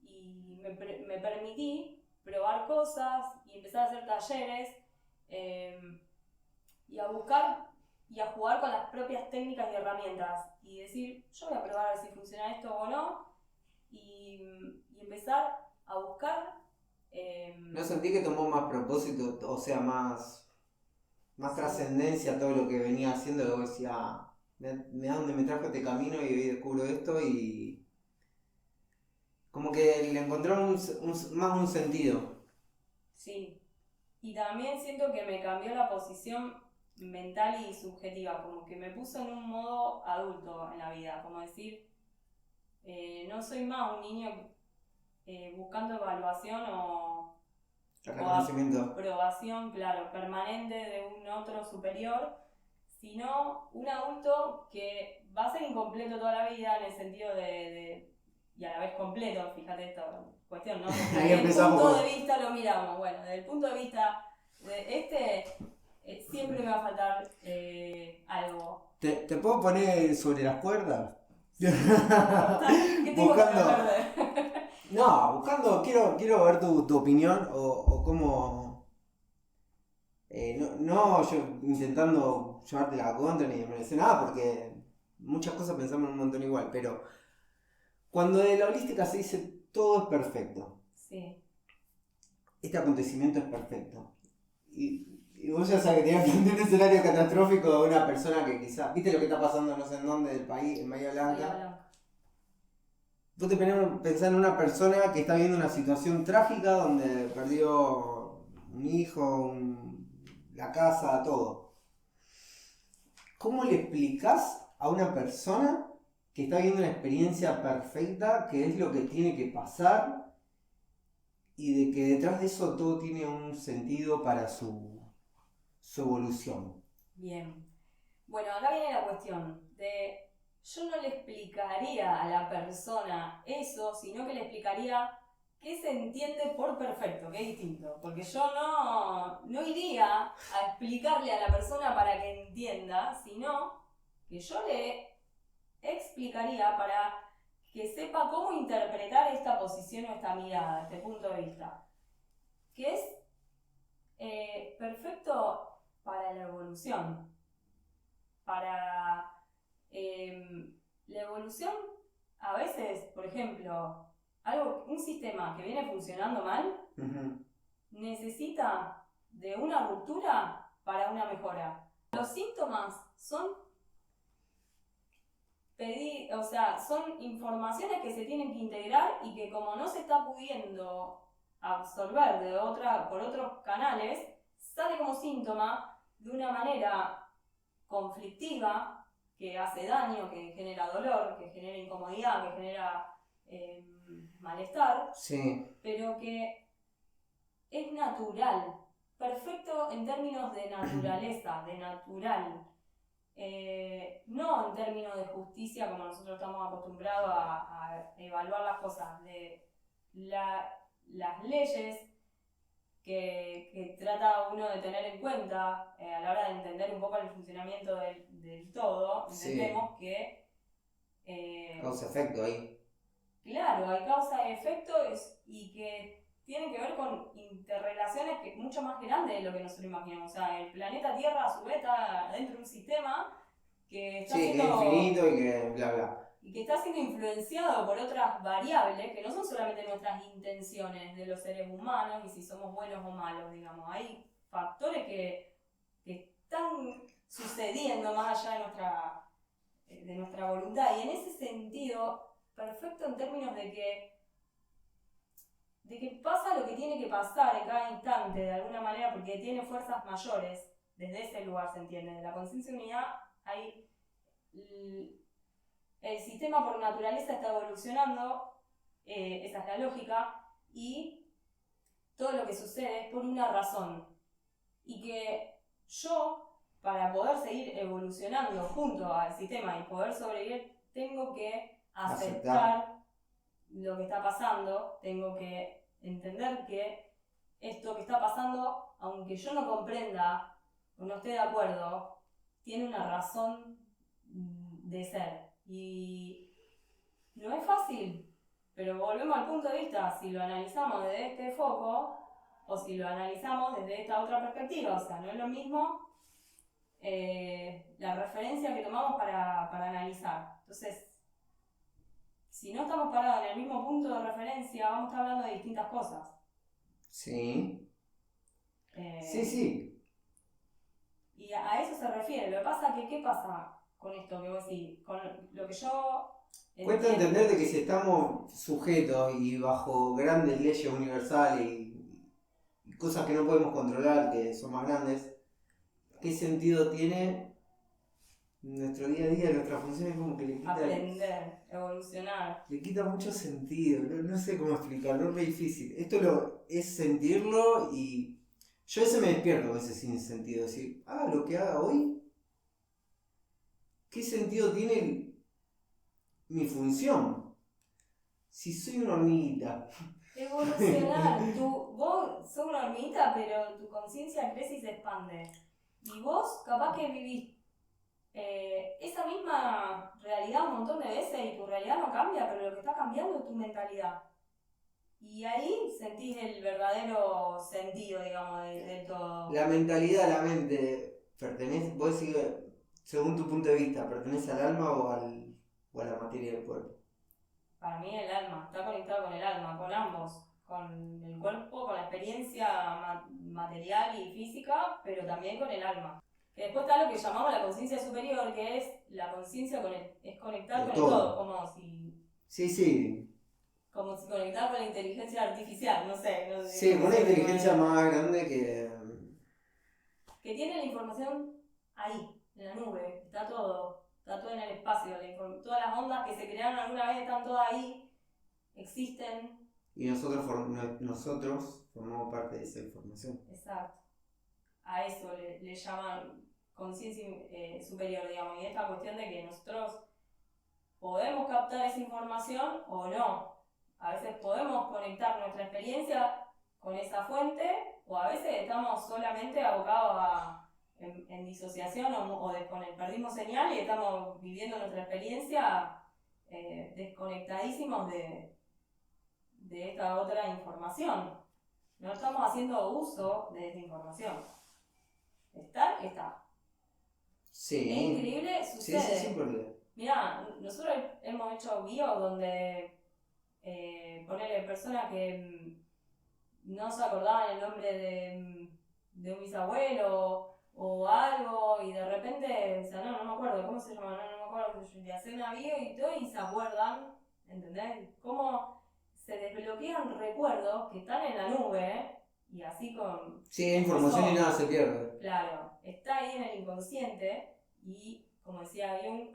y me permití probar cosas y empezar a hacer talleres y a buscar y a jugar con las propias técnicas y herramientas y decir, yo voy a probar a ver si funciona esto o no y empezar a buscar. ¿No sentí que tomó más propósito, o sea, más trascendencia todo lo que venía haciendo? Que vos decías, me da donde me trajo este camino y hoy descubro esto y como que le encontró más un sentido. Sí, y también siento que me cambió la posición mental y subjetiva, como que me puso en un modo adulto en la vida, como decir, no soy más un niño buscando evaluación o aprobación, claro, permanente de un otro superior, sino un adulto que va a ser incompleto toda la vida en el sentido y a la vez completo, fíjate esta cuestión, ¿no? Desde el punto de vista lo miramos, bueno, desde el punto de vista de siempre me va a faltar algo. ¿Te puedo poner sobre las cuerdas? ¿Qué tengo que perder? No, buscando, quiero ver tu opinión o cómo. No, yo intentando llevarte la contra ni merecer nada, porque muchas cosas pensamos un montón igual, pero cuando de la holística se dice todo es perfecto. Sí. este acontecimiento es perfecto. Y vos ya sabés que tenías que plantear un escenario catastrófico de una persona que quizás, viste lo que está pasando no sé en dónde del país, en Bahía Blanca. Vos te pensás en una persona que está viviendo una situación trágica donde perdió un hijo, la casa, todo. ¿Cómo le explicás a una persona que está viviendo una experiencia perfecta, que es lo que tiene que pasar y de que detrás de eso todo tiene un sentido para su evolución? Bien. Bueno, acá viene la cuestión de... Yo no le explicaría a la persona eso, sino que le explicaría qué se entiende por perfecto, que es distinto. Porque yo no iría a explicarle a la persona para que entienda, sino que yo le explicaría para que sepa cómo interpretar esta posición o esta mirada, este punto de vista. Que es perfecto para la evolución. Para la evolución, a veces, por ejemplo, un sistema que viene funcionando mal necesita de una ruptura para una mejora. Los síntomas son son informaciones que se tienen que integrar y que como no se está pudiendo absorber por otros canales, sale como síntoma de una manera conflictiva, que hace daño, que genera dolor, que genera incomodidad, que genera malestar, sí, pero que es natural, perfecto en términos de naturaleza, de natural, no en términos de justicia como nosotros estamos acostumbrados a evaluar las cosas, de las leyes que trata uno de tener en cuenta a la hora de entender un poco el funcionamiento del todo. Entendemos que... causa-efecto ahí. Claro, hay causa y efecto y que tienen que ver con interrelaciones que mucho más grandes de lo que nosotros imaginamos. O sea, el planeta Tierra a su vez está dentro de un sistema que está que es infinito y que bla bla. Y que está siendo influenciado por otras variables que no son solamente nuestras intenciones de los seres humanos y si somos buenos o malos, digamos. Hay factores que están sucediendo más allá de nuestra voluntad. Y en ese sentido, perfecto en términos de que pasa lo que tiene que pasar en cada instante, de alguna manera, porque tiene fuerzas mayores. Desde ese lugar se entiende. De la conciencia de unidad hay... El sistema por naturaleza está evolucionando, esa es la lógica, y todo lo que sucede es por una razón. Y que yo, para poder seguir evolucionando junto al sistema y poder sobrevivir, tengo que aceptar lo que está pasando, tengo que entender que esto que está pasando, aunque yo no comprenda o no esté de acuerdo, tiene una razón de ser. Y no es fácil, pero volvemos al punto de vista, si lo analizamos desde este foco o si lo analizamos desde esta otra perspectiva, o sea, no es lo mismo la referencia que tomamos para analizar. Entonces, si no estamos parados en el mismo punto de referencia, vamos a estar hablando de distintas cosas. Sí. Sí. Y a eso se refiere. Lo que pasa es que, ¿qué pasa con esto que vos decís? Con lo que yo... Cuesta entender de que si estamos sujetos y bajo grandes leyes universales y cosas que no podemos controlar, que son más grandes, ¿qué sentido tiene nuestro día a día, nuestras funciones? Como que le quita... Aprender, evolucionar. Le quita mucho sentido, no sé cómo explicarlo, es muy difícil. Esto es sentirlo y yo a veces me despierto a veces sin sentido, decir, lo que haga hoy, ¿qué sentido tiene mi función? Si soy una hormiguita. Evolucionar. Vos sos una hormiguita, pero tu conciencia crece y se expande. Y vos capaz que vivís esa misma realidad un montón de veces y tu realidad no cambia, pero lo que está cambiando es tu mentalidad. Y ahí sentís el verdadero sentido, digamos, del todo. La mentalidad, la mente, vos decís, según tu punto de vista, ¿pertenece al alma o a la materia del cuerpo? Para mí el alma, está conectado con el alma, con ambos, con el cuerpo, con la experiencia experiencia material y física, pero también con el alma. Que después está lo que llamamos la conciencia superior, que es la conciencia es conectar con el todo, como si... Sí. Como si conectar con la inteligencia artificial, no sé. Sí, con una inteligencia más grande que... Que tiene la información ahí, en la nube, está todo en el espacio, todas las ondas que se crearon alguna vez están todas ahí, existen. Y nosotros formamos parte de esa información. Exacto. A eso le llaman conciencia superior, digamos, y esta cuestión de que nosotros podemos captar esa información o no. A veces podemos conectar nuestra experiencia con esa fuente, o a veces estamos solamente abocados en disociación perdimos señal y estamos viviendo nuestra experiencia desconectadísimos de esta otra información. No estamos haciendo uso de esta información. Está. Sí. Es increíble, sucede. Sí, porque... Mirá, nosotros hemos hecho bios donde ponerle personas que no se acordaban el nombre de un bisabuelo o algo, y de repente, o sea, no me acuerdo, ¿cómo se llama? No me acuerdo, le hacen una bio y todo y se acuerdan, ¿entendés? Cómo se desbloquean recuerdos que están en la nube, y así con... Sí, hay información y nada se pierde. Claro, está ahí en el inconsciente, y como decía Jung,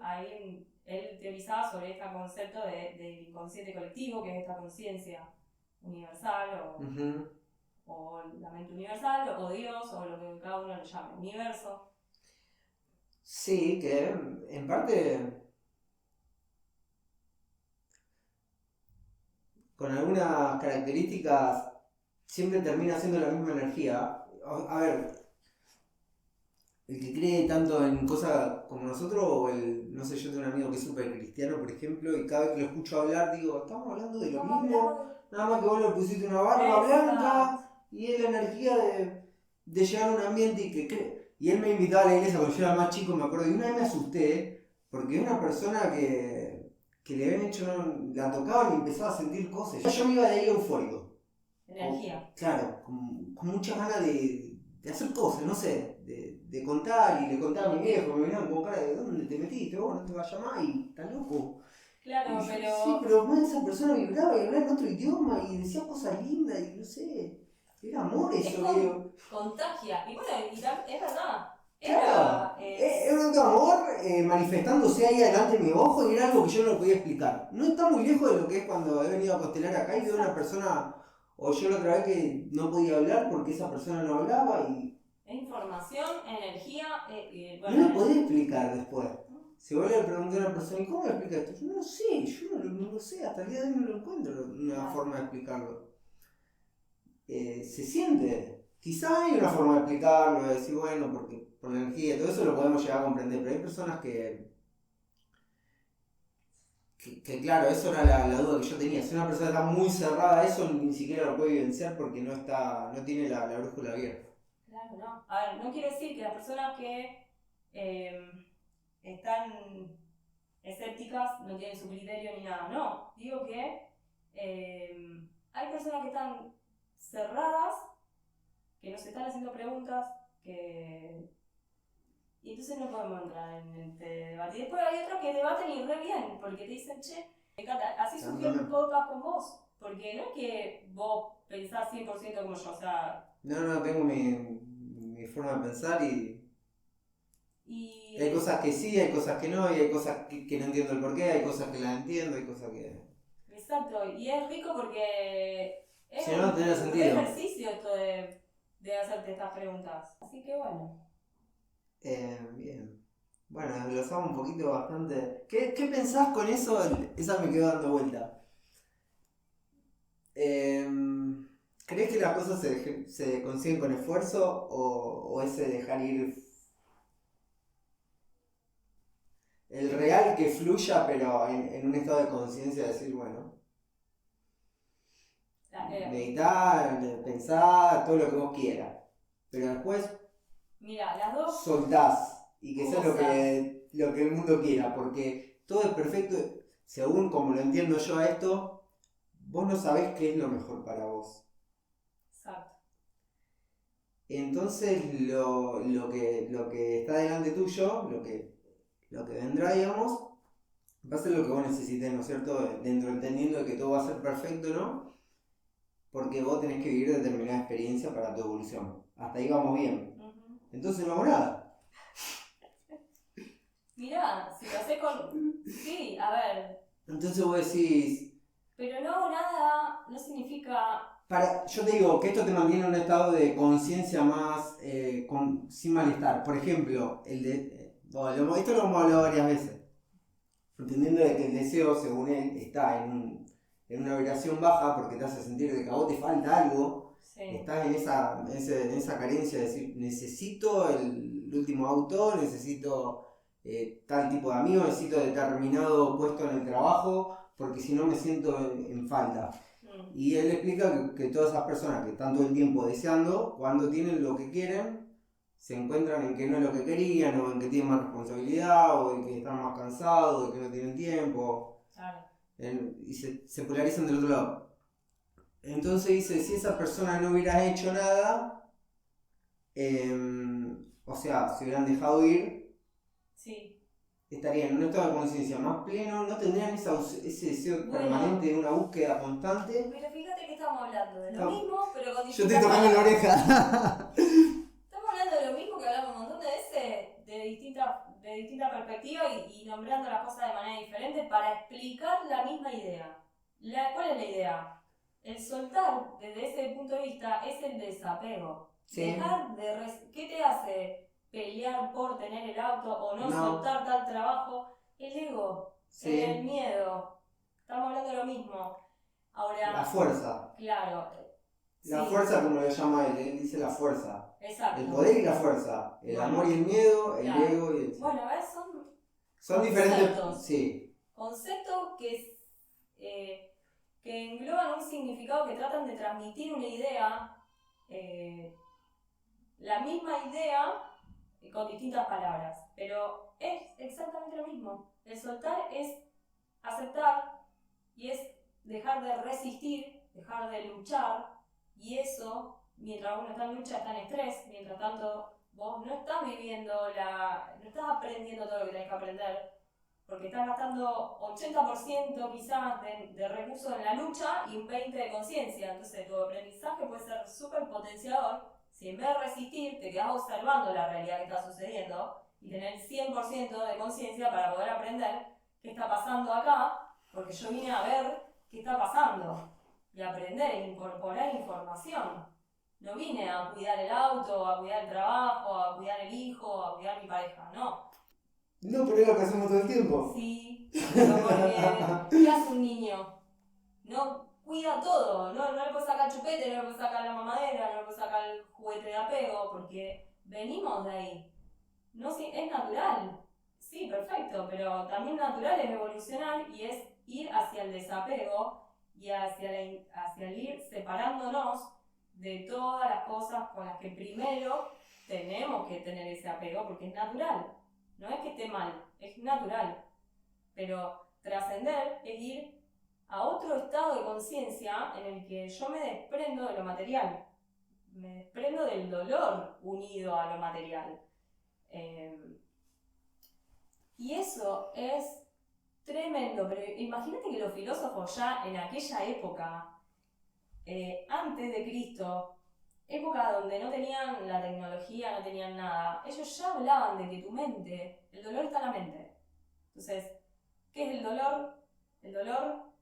él teorizaba sobre este concepto del inconsciente colectivo, que es esta conciencia universal o la mente universal, o Dios, o lo que cada uno le llame, universo. Sí, que en parte con algunas características siempre termina siendo la misma energía. A ver, el que cree tanto en cosas como nosotros, o no sé, yo tengo un amigo que es súper cristiano, por ejemplo, y cada vez que lo escucho hablar digo, estamos hablando de lo mismo, nada más que vos le pusiste una barba blanca y es la energía de llegar a un ambiente y que cree. Y él me invitaba a la iglesia cuando yo era más chico, me acuerdo, y una vez me asusté, porque es una persona que le habían hecho, la tocaban y empezaba a sentir cosas. Yo me iba de ahí eufórico. Energía. Claro, con muchas ganas de hacer cosas, no sé, de contar, y le contaba a mi viejo, me venían con cara de ¿dónde te metiste? Vos no te vayas más, y estás loco. Claro, yo, pero... Sí, pero más esa persona vibraba y hablaba en otro idioma y decía cosas lindas y no sé, era amor eso. Contagia, y bueno, es verdad. Claro, era un amor manifestándose ahí adelante de mi ojo, y era algo que yo no podía explicar. No está muy lejos de lo que es cuando he venido a Constelar acá y veo a una persona, o yo la otra vez que no podía hablar porque esa persona no hablaba y... Es información, energía, bueno, no lo podía explicar después. Si vos le pregunté a una persona, ¿y cómo me explicas esto? Yo no sé, no lo sé, hasta el día de hoy no lo encuentro una forma de explicarlo. Se siente. Quizá hay una forma de explicarlo, de decir, bueno, porque por la energía, todo eso lo podemos llegar a comprender, pero hay personas que claro, eso era la duda que yo tenía. Si una persona está muy cerrada a eso, ni siquiera lo puede vivenciar porque no tiene la brújula abierta. Claro, no. A ver, no quiero decir que las personas que están escépticas no tienen su criterio ni nada, no. Digo que hay personas que están cerradas, que nos están haciendo preguntas, y entonces no podemos entrar en este debate. Y después hay otros que debaten y re bien, porque te dicen, che, así surgió un podcast con vos, porque no es que vos pensás 100% como yo, o sea... No, tengo mi forma de pensar y hay cosas que sí, hay cosas que no, y hay cosas que no entiendo el porqué, hay cosas que las entiendo, hay cosas que... Exacto, y es rico porque es si no, tendría sentido. Ejercicio esto de hacerte estas preguntas. Así que bueno. Bien. Bueno, desglosamos un poquito bastante. ¿Qué pensás con eso? Esa me quedó dando vuelta. ¿Crees que las cosas se consiguen con esfuerzo o ese dejar ir el real que fluya, pero en un estado de conciencia, decir, bueno, meditar, pensar, todo lo que vos quieras, pero después mira, las dos soltás y que sea lo que el mundo quiera, porque todo es perfecto, según como lo entiendo yo a esto, vos no sabés qué es lo mejor para vos. Exacto. entonces lo que está delante tuyo, lo que vendrá, digamos, va a ser lo que vos necesites, ¿no es cierto? Dentro entendiendo de que todo va a ser perfecto, ¿no? Porque vos tenés que vivir determinada experiencia para tu evolución. Hasta ahí vamos bien. Entonces no hago nada. Mirá, si lo haces con... Sí, a ver. Entonces vos decís... Pero no hago nada no significa... Yo te digo que esto te mantiene en un estado de conciencia más sin malestar. Por ejemplo, esto lo hemos hablado varias veces. Entendiendo de que el deseo, según él, está en una vibración baja porque te hace sentir de que a vos te falta algo. Sí. Estás en esa carencia de decir, necesito el último auto, necesito tal tipo de amigo, necesito determinado puesto en el trabajo, porque si no me siento en falta. Y él explica que todas esas personas que están todo el tiempo deseando, cuando tienen lo que quieren, se encuentran en que no es lo que querían, o en que tienen más responsabilidad, o en que están más cansados, o que no tienen tiempo. Claro. Y se polarizan del otro lado. Entonces dice, si esa persona no hubiera hecho nada, o sea, se hubieran dejado ir, sí, estarían en un estado de conciencia más pleno, no tendrían ese deseo permanente de una búsqueda constante. Pero fíjate que estamos hablando de lo mismo, pero con distintas... Yo estoy tocando la oreja. Estamos hablando de lo mismo que hablamos un montón de veces, de distinta perspectiva y nombrando las cosas de manera diferente para explicar la misma idea. ¿Cuál es la idea? El soltar, desde ese punto de vista, es el desapego. Sí. Dejar de... ¿Qué te hace pelear por tener el auto o no soltar tal trabajo? El ego, sí. El miedo. Estamos hablando de lo mismo. Ahora... La fuerza. Claro. La fuerza, como lo llama él dice la fuerza. Exacto. El poder y la fuerza. El amor y el miedo, el ego y el... Bueno, son diferentes... Sí. Conceptos que engloban un significado, que tratan de transmitir una idea, la misma idea con distintas palabras, pero es exactamente lo mismo. El soltar es aceptar y es dejar de resistir, dejar de luchar, y eso, mientras uno está en lucha, está en estrés, mientras tanto vos no estás viviendo, no estás aprendiendo todo lo que tenés que aprender, porque estás gastando 80% quizás de recursos en la lucha y un 20% de conciencia. Entonces tu aprendizaje puede ser súper potenciador si en vez de resistir te quedás observando la realidad que está sucediendo y tener 100% de conciencia para poder aprender qué está pasando acá, porque yo vine a ver qué está pasando y aprender e incorporar información. No vine a cuidar el auto, a cuidar el trabajo, a cuidar el hijo, a cuidar mi pareja, no. No, pero es lo que hacemos todo el tiempo. Sí, pero porque ¿qué hace un niño? No cuida todo, no le puede sacar el chupete, no le puede sacar la mamadera, no le puede sacar el juguete de apego, porque venimos de ahí. No, sí, es natural, sí, perfecto, pero también natural es evolucionar y es ir hacia el desapego y hacia el ir separándonos de todas las cosas con las que primero tenemos que tener ese apego, porque es natural. No es que esté mal, es natural. Pero trascender es ir a otro estado de conciencia en el que yo me desprendo de lo material. Me desprendo del dolor unido a lo material. Y eso es tremendo. Pero imagínate que los filósofos ya en aquella época, antes de Cristo, época donde no tenían la tecnología, no tenían nada, ellos ya hablaban de que tu mente, el dolor está en la mente. Entonces, ¿qué es el dolor? El dolor,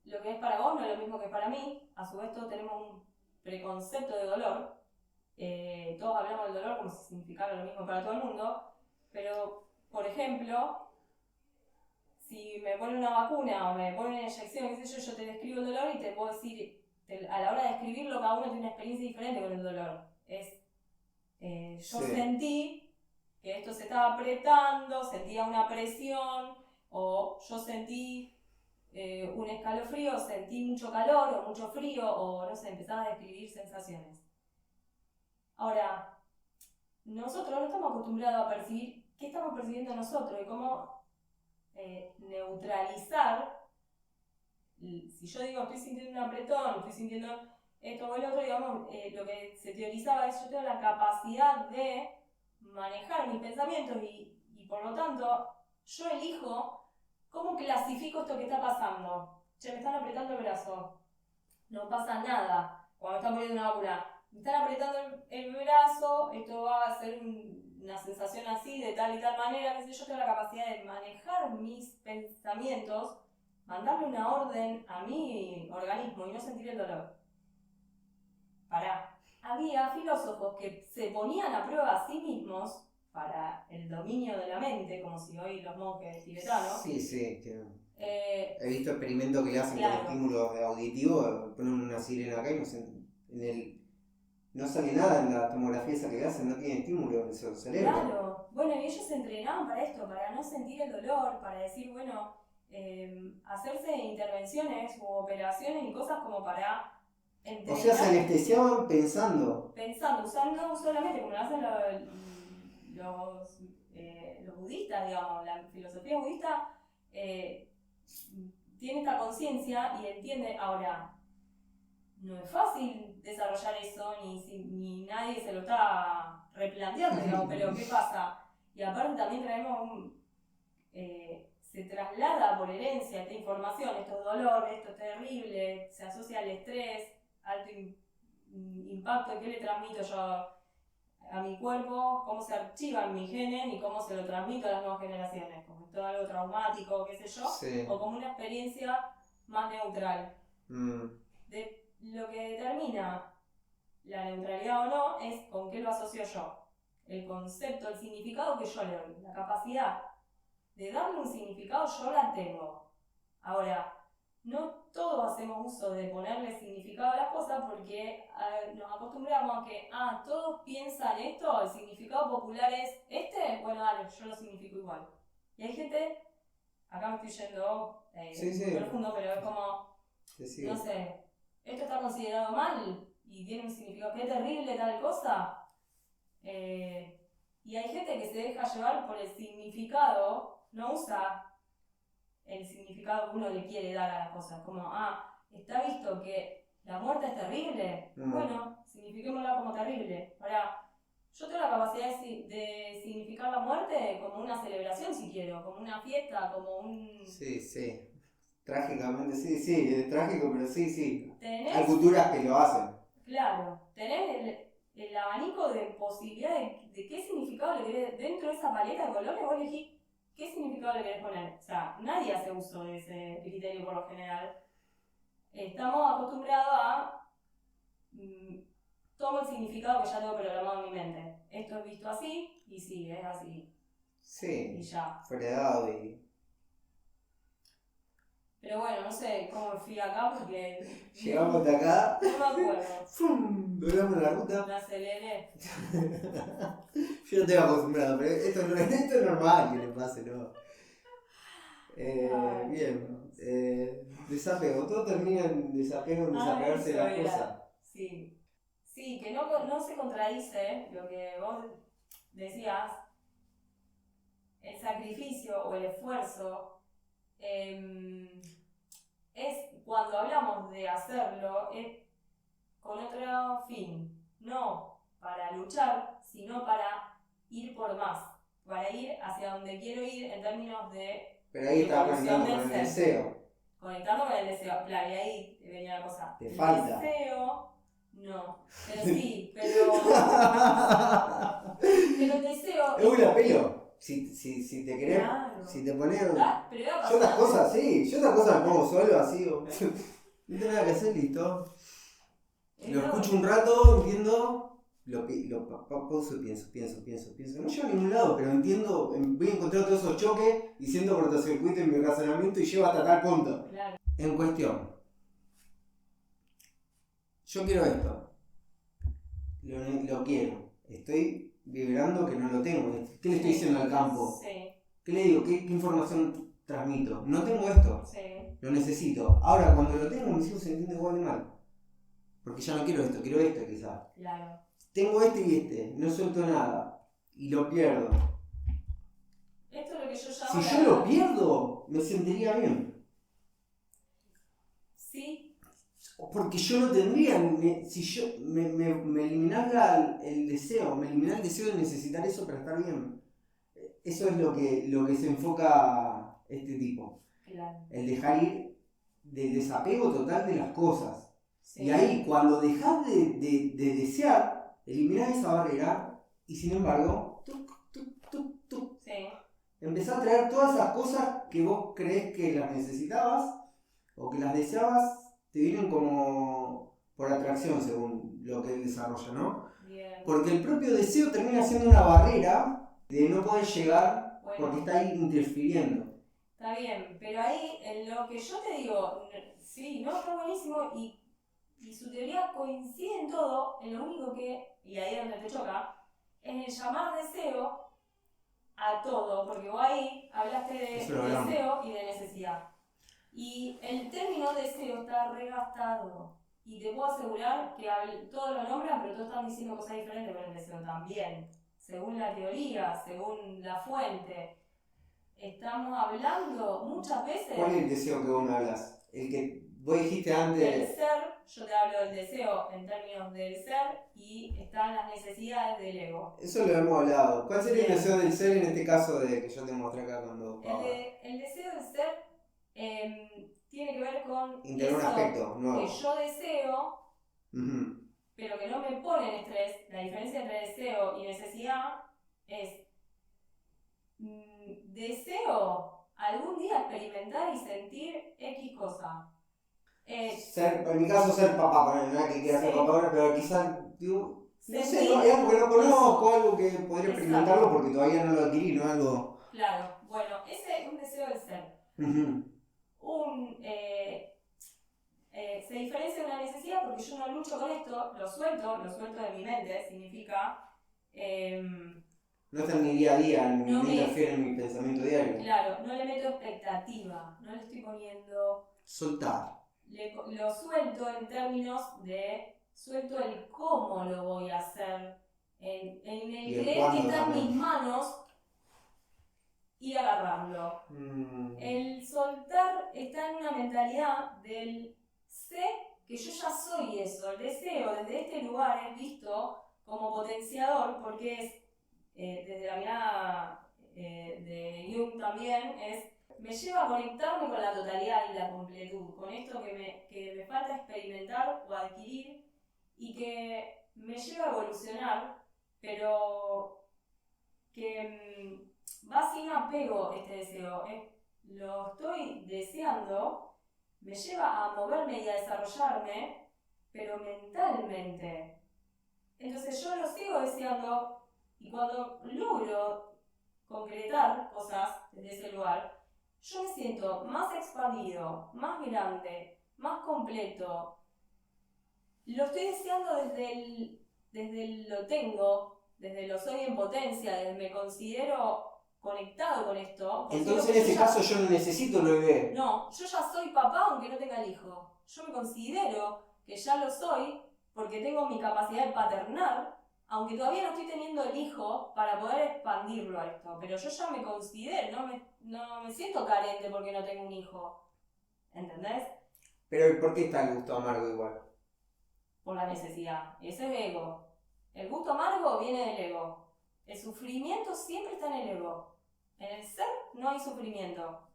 lo que es para vos no es lo mismo que para mí. A su vez todos tenemos un preconcepto de dolor. Todos hablamos del dolor como si significara lo mismo para todo el mundo. Pero, por ejemplo, si me ponen una vacuna o me ponen una inyección, qué sé yo te describo el dolor y te puedo decir... A la hora de escribirlo, cada uno tiene una experiencia diferente con el dolor. Yo sentí que esto se estaba apretando, sentía una presión, o yo sentí un escalofrío, sentí mucho calor o mucho frío, o no sé, empezaba a describir sensaciones. Ahora, nosotros no estamos acostumbrados a percibir qué estamos percibiendo nosotros y cómo neutralizar. Si yo digo estoy sintiendo un apretón, estoy sintiendo esto o el otro, digamos, lo que se teorizaba es yo tengo la capacidad de manejar mis pensamientos y por lo tanto yo elijo cómo clasifico esto que está pasando. Che, me están apretando el brazo, no pasa nada. Cuando están poniendo una vacuna, me están apretando el brazo, esto va a ser una sensación así, de tal y tal manera, que yo tengo la capacidad de manejar mis pensamientos, mandarle una orden a mi organismo y no sentir el dolor. Había filósofos que se ponían a prueba a sí mismos para el dominio de la mente, como si hoy los monjes tibetanos. Sí. He visto experimentos que le hacen claro. con estímulos auditivos, ponen una sirena acá y no sale nada en la tomografía esa que le hacen, no tiene estímulo en el cerebro. Claro, bueno, y ellos se entrenaban para esto, para no sentir el dolor, para decir, bueno, hacerse intervenciones u operaciones y cosas como para entrenar. O sea, se anestesiaban pensando. Usando no solamente como lo hacen los budistas, digamos, la filosofía budista tiene esta conciencia y entiende, ahora, no es fácil desarrollar eso, ni nadie se lo está replanteando, digamos, pero ¿qué pasa? Y aparte también traemos se traslada por herencia esta información, esto es dolor, esto es terrible, se asocia al estrés, alto impacto, ¿qué le transmito yo a mi cuerpo? ¿Cómo se archivan mis genes y cómo se lo transmito a las nuevas generaciones? Como esto es algo traumático, qué sé yo, Sí. o como una experiencia más neutral. Lo que determina la neutralidad o no es con qué lo asocio yo. El concepto, el significado que yo le doy, la capacidad de darle un significado yo la tengo. Ahora, no todos hacemos uso de ponerle significado a las cosas porque nos acostumbramos a que todos piensan esto, el significado popular es este, bueno, dale, yo lo significo igual. Y hay gente, acá me estoy yendo profundo, pero es como, no sé, esto está considerado mal y tiene un significado, qué terrible tal cosa. Y hay gente que se deja llevar por el significado, no usa el significado que uno le quiere dar a las cosas, como, está visto que la muerte es terrible, bueno, signifiquémosla como terrible. Ahora, yo tengo la capacidad de significar la muerte como una celebración si quiero, como una fiesta, como un... Sí. Trágicamente, sí, es trágico, pero sí. Hay culturas que lo hacen. Claro, tenés el abanico de posibilidades de qué significado le querés, dentro de esa paleta de colores vos elegís qué significado le querés poner. O sea, nadie hace uso de ese criterio por lo general. Estamos acostumbrados a tomo el significado que ya tengo programado en mi mente. Esto es visto así y sí, es así. Sí, y ya. Fue heredado y... Pero bueno, no sé cómo fui acá porque... Llegamos hasta acá. No me acuerdo. ¡Fum! Doblamos la ruta. Me aceleré. Yo no estoy acostumbrado, pero esto es normal que le pase, ¿no? Bien. Desapego. Todo termina en desapego, en desapegarse de las cosas. Sí. Sí, que no se contradice lo que vos decías. El sacrificio o el esfuerzo es cuando hablamos de hacerlo es con otro fin, no para luchar, sino para ir por más, para ir hacia donde quiero ir en términos de... Pero ahí está conectando con el deseo. Conectando con el deseo, claro, y ahí venía la cosa. Te falta. El deseo, no, pero sí, pero el deseo... Es un apelo. Si te querés, claro. Si te pones... Pero yo otras cosas, yo otras cosas me pongo solo, así, no tengo nada que hacer, listo. Lo escucho un rato, entiendo, pauso y pienso. No llego a ningún lado, pero entiendo, voy a encontrar todos esos choques y siento cortocircuito en mi razonamiento y llego hasta tal punto. Claro. En cuestión. Yo quiero esto. Lo quiero. Estoy vibrando que no lo tengo. ¿Qué le estoy diciendo al campo? Sí. ¿Qué le digo? ¿Qué información transmito? No tengo esto. Sí. Lo necesito. Ahora, cuando lo tengo, mis hijos se entienden igual de mal. Porque ya no quiero esto, quiero esto quizás. Claro. Tengo este y este, no suelto nada. Y lo pierdo. Esto es lo que yo llamo... Si yo lo pierdo, me sentiría bien. Sí. Porque yo no tendría, si yo me eliminás el deseo, me eliminás el deseo de necesitar eso para estar bien. Eso es lo que se enfoca este tipo. Claro. El dejar ir del desapego total de las cosas. Sí. Y ahí, cuando dejas de desear, eliminás esa barrera y sin embargo, Sí. empezás a traer todas esas cosas que vos creés que las necesitabas o que las deseabas, te vienen como por atracción según lo que él desarrolla, ¿no? Bien. Porque el propio deseo termina siendo una barrera de no poder llegar porque está ahí interfiriendo. Está bien, pero ahí en lo que yo te digo, sí, no, está buenísimo y su teoría coincide en todo, en lo único que, y ahí es donde te choca, es el llamar deseo a todo, porque vos ahí hablaste de deseo y de necesidad. Y el término deseo está regastado. Y te puedo asegurar que todos lo nombran, pero todos están diciendo cosas diferentes con el deseo también. Según la teoría, según la fuente. Estamos hablando muchas veces... ¿Cuál es el deseo que vos me hablas? El que vos dijiste antes... Del ser, yo te hablo del deseo en términos del ser y están las necesidades del ego. Eso lo hemos hablado. ¿Cuál sería el deseo del ser en este caso de que yo te mostré acá cuando... El deseo del ser tiene que ver con integrar un aspecto nuevo. Que yo deseo, pero que no me pone en estrés. La diferencia entre deseo y necesidad es deseo algún día experimentar y sentir X cosa. En mi caso ser papá, no es que quiera ser papá ahora, pero quizás, digo, no sé, no, es algo que no conozco, algo que podría experimentarlo porque todavía no lo adquirí, no algo... Claro, bueno, ese es un deseo del ser. Se diferencia de una necesidad porque yo no lucho con esto, lo suelto de mi mente, significa... no está en mi día a día, no interfiere en mi pensamiento diario. Claro, no le meto expectativa, no le estoy poniendo... Soltar. Lo suelto en términos de... Suelto el cómo lo voy a hacer, en el creer que está en mis manos ir a agarrarlo. El soltar está en una mentalidad del sé que yo ya soy eso. El deseo desde este lugar es visto como potenciador porque es, desde la mirada de Jung también, me lleva a conectarme con la totalidad y la completud, con esto que me falta experimentar o adquirir y que me lleva a evolucionar, pero que va sin apego este deseo. Lo estoy deseando, me lleva a moverme y a desarrollarme, pero mentalmente. Entonces yo lo sigo deseando y cuando logro concretar cosas desde ese lugar, yo me siento más expandido, más grande, más completo. Lo estoy deseando desde el lo tengo, desde lo soy en potencia, desde me considero conectado con esto. Entonces en ese caso yo no necesito un bebé. No, yo ya soy papá aunque no tenga el hijo. Yo me considero que ya lo soy porque tengo mi capacidad de paternar, aunque todavía no estoy teniendo el hijo para poder expandirlo a esto. Pero yo ya me considero, no me siento carente porque no tengo un hijo. ¿Entendés? Pero ¿por qué está el gusto amargo igual? Por la necesidad. Ese es ego. El gusto amargo viene del ego. El sufrimiento siempre está en el ego. En el ser no hay sufrimiento.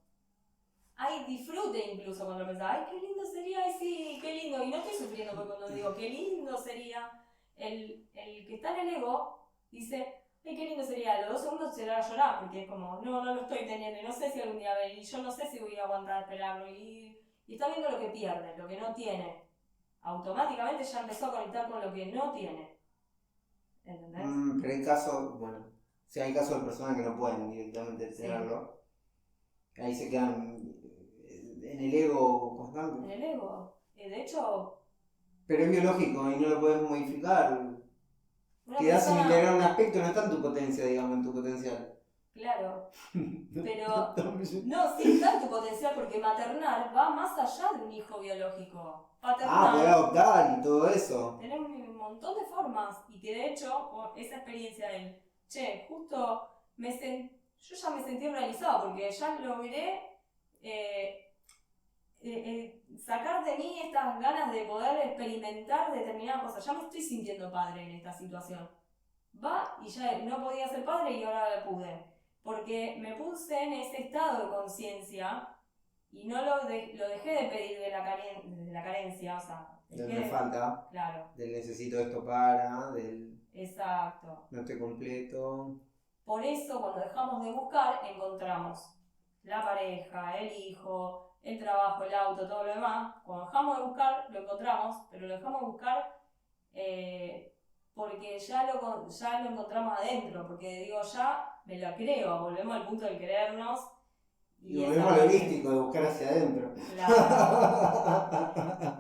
Hay disfrute incluso cuando pensás, ay, qué lindo sería, ay, sí, qué lindo. Y no estoy sufriendo porque cuando digo, qué lindo sería, el que está en el ego dice, ay, qué lindo sería. A los 2 segundos se va a llorar porque es como, no lo estoy teniendo y no sé si algún día y yo no sé si voy a aguantar esperarlo. Y está viendo lo que pierde, lo que no tiene. Automáticamente ya empezó a conectar con lo que no tiene. ¿Entendés? Pero hay casos, bueno, si hay casos de personas que no pueden directamente tenerlo, ahí se quedan en el ego constante. En el ego. De hecho... Pero es biológico y no lo puedes modificar. Quedás sin integrar un aspecto, no está en tu potencia, digamos, en tu potencial. Claro, pero no, sí está en tu potencial porque maternar va más allá de un hijo biológico. Paternar, poder adoptar y todo eso. Tenés un montón de formas y que de hecho, por esa experiencia del justo yo ya me sentí realizado porque ya logré sacar de mí estas ganas de poder experimentar determinadas cosas. Ya me estoy sintiendo padre en esta situación. Va y ya no podía ser padre y ahora pude. Porque me puse en ese estado de conciencia y no lo dejé de pedir de la carencia, o sea, Del me falta, claro. del necesito esto para, del exacto. no estoy completo. Por eso cuando dejamos de buscar, encontramos la pareja, el hijo, el trabajo, el auto, todo lo demás. Cuando dejamos de buscar, lo encontramos, pero lo dejamos de buscar porque ya lo encontramos adentro, porque digo, ya me lo creo, volvemos al punto de creernos. Y volvemos a lo holístico, de buscar hacia adentro. Claro.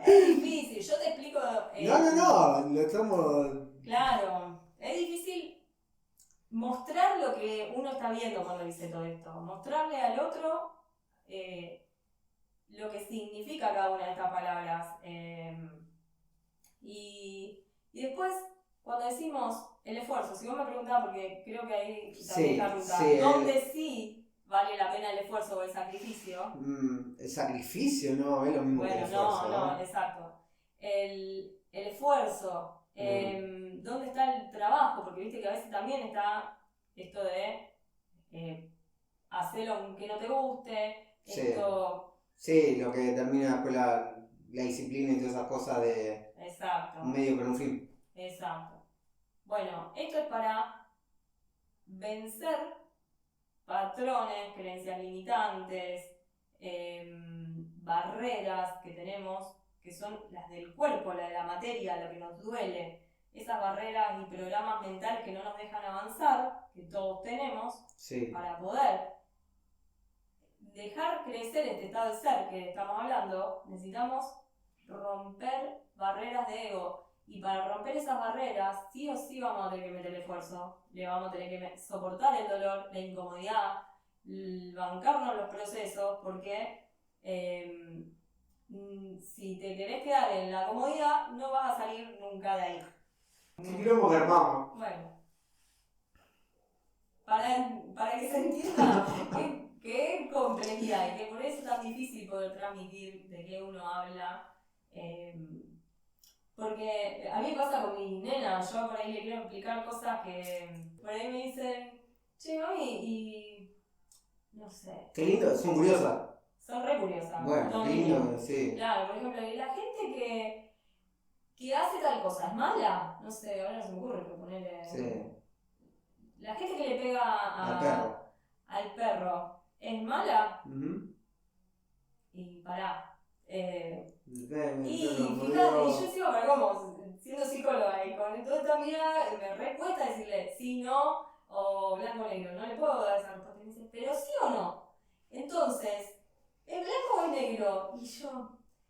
Es difícil, yo te explico. No, lo estamos. Claro, es difícil mostrar lo que uno está viendo cuando dice todo esto. Mostrarle al otro lo que significa cada una de estas palabras. Y después, cuando decimos el esfuerzo, si vos me preguntás, porque creo que ahí también está preguntando, ¿dónde sí vale la pena el esfuerzo o el sacrificio? El sacrificio no es lo mismo que el esfuerzo. No, exacto. El esfuerzo, ¿dónde está el trabajo? Porque viste que a veces también está esto de hacerlo aunque no te guste, Sí, lo que determina después la disciplina y todas esas cosas de exacto. Un medio con un fin. Exacto. Bueno, esto es para vencer patrones, creencias limitantes, barreras que tenemos, que son las del cuerpo, la de la materia, lo que nos duele. Esas barreras y programas mentales que no nos dejan avanzar, que todos tenemos, para poder dejar crecer este estado de ser que estamos hablando, necesitamos romper barreras de ego. Y para romper esas barreras, sí o sí vamos a tener que meter el esfuerzo, le vamos a tener que soportar el dolor, la incomodidad, bancarnos los procesos, porque si te querés quedar en la comodidad, no vas a salir nunca de ahí. ¿Qué quilombo que armamos? Bueno, para que se entienda que es complejidad y que por eso es tan difícil poder transmitir de qué uno habla. Porque a mí me pasa con mi nena, yo por ahí le quiero explicar cosas que por ahí me dicen, che, mami, y no sé. Qué lindo, son curiosas. Son re curiosas. Bueno, qué lindo, sí. Claro, por ejemplo, y la gente que hace tal cosa, ¿es mala? No sé, ahora no se me ocurre ponerle... Sí. La gente que le pega al perro, ¿es mala? Y pará. Y fíjate, yo sigo, pero como siendo psicóloga y con toda esta mirada me recuesta decirle sí, no, o blanco o negro, no le puedo dar esa respuesta. Y me dice, pero sí o no. Entonces, ¿es blanco o es negro?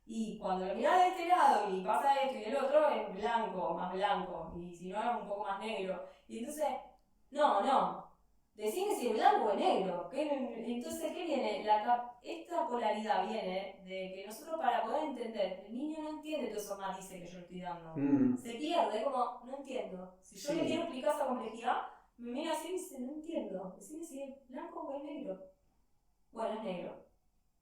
Y cuando lo mirás de este lado y pasa esto y el otro, es blanco, más blanco, y si no es un poco más negro. Y entonces, no. Decime si es blanco o es negro. Entonces, ¿qué viene? Esta polaridad viene de que nosotros para poder entender, el niño no entiende todos esos matices que yo le estoy dando. Se pierde, como, no entiendo. Si yo le quiero explicar esa complejidad, me mira así y dice, no entiendo. Decime si es blanco o es negro. Bueno, es negro.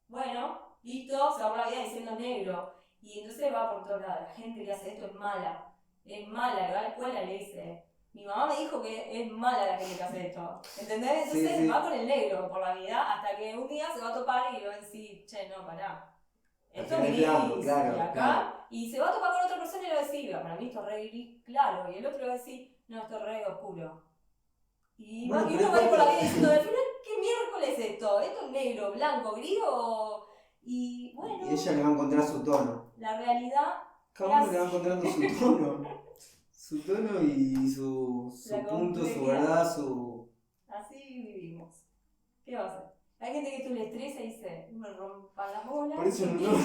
Bueno, listo, se ahorra la vida diciendo negro. Y entonces va por todos lados. La gente que hace esto es mala. Es mala, que va a la escuela y le dice... Mi mamá me dijo que es mala la gente que hace esto, ¿entendés? Entonces va con el negro por la vida hasta que un día se va a topar y le va a decir, che, no, pará. Esto es gris, y acá, y se va a topar con otra persona y le va a decir, para mí esto es re gris, claro, y el otro le va a decir, no, esto es re oscuro. Y uno va a ir por la vida diciendo, al final, ¿qué miércoles es esto? ¿Esto es negro, blanco, gris o...? Y bueno... Y ella le va a encontrar su tono. La realidad... Cada uno le va encontrando su tono. Su tono y su punto, su verdad, su... Así vivimos. ¿Qué va a hacer? Hay gente que esto le estresa y dice, me rompan las bolas. Por eso no.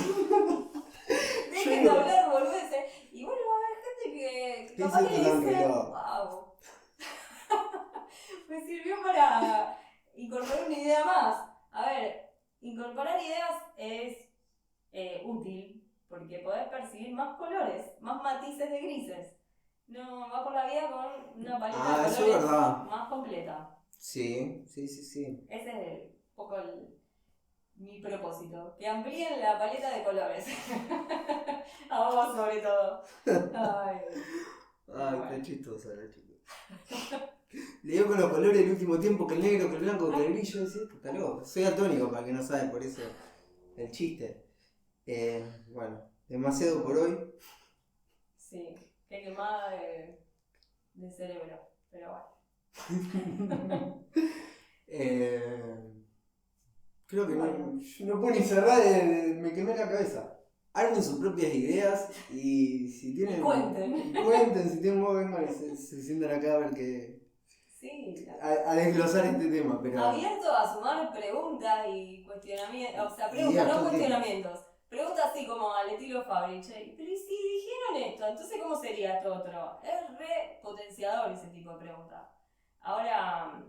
Dejen de hablar boludeces. Y bueno, va a haber gente que capaz que dice, wow. Me sirvió para incorporar una idea más. A ver, incorporar ideas es útil porque podés percibir más colores, más matices de grises. No, va por la vida con una paleta de colores más completa. Sí. Ese es un poco mi propósito, que amplíen la paleta de colores. A vos sobre todo. Ay, Qué chistosa la chica. Le dio con los colores el último tiempo que el negro, que el blanco, que el gris. Yo decía, está loco. Soy atónico para que no sabe, por eso el chiste. Bueno, demasiado por hoy. Sí, qué quemada de cerebro, pero bueno. Creo que Bueno. no puedo ni cerrar, me quemé la cabeza. Armen sus propias ideas y si tienen. Y cuenten. Cuenten, si tienen huevo, vengan y se sientan acá a ver qué. Sí. A desglosar este tema, pero. Abierto a sumar preguntas y cuestionamientos, o sea, preguntas, Ideas, no todo cuestionamientos. Preguntas así como al estilo Fabri, che, pero ¿y si dijeron esto? Entonces, ¿cómo sería esto otro? Es re potenciador ese tipo de preguntas. Ahora,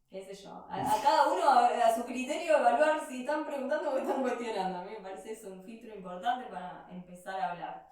qué sé yo, a cada uno a su criterio evaluar si están preguntando o están cuestionando. A mí me parece eso un filtro importante para empezar a hablar.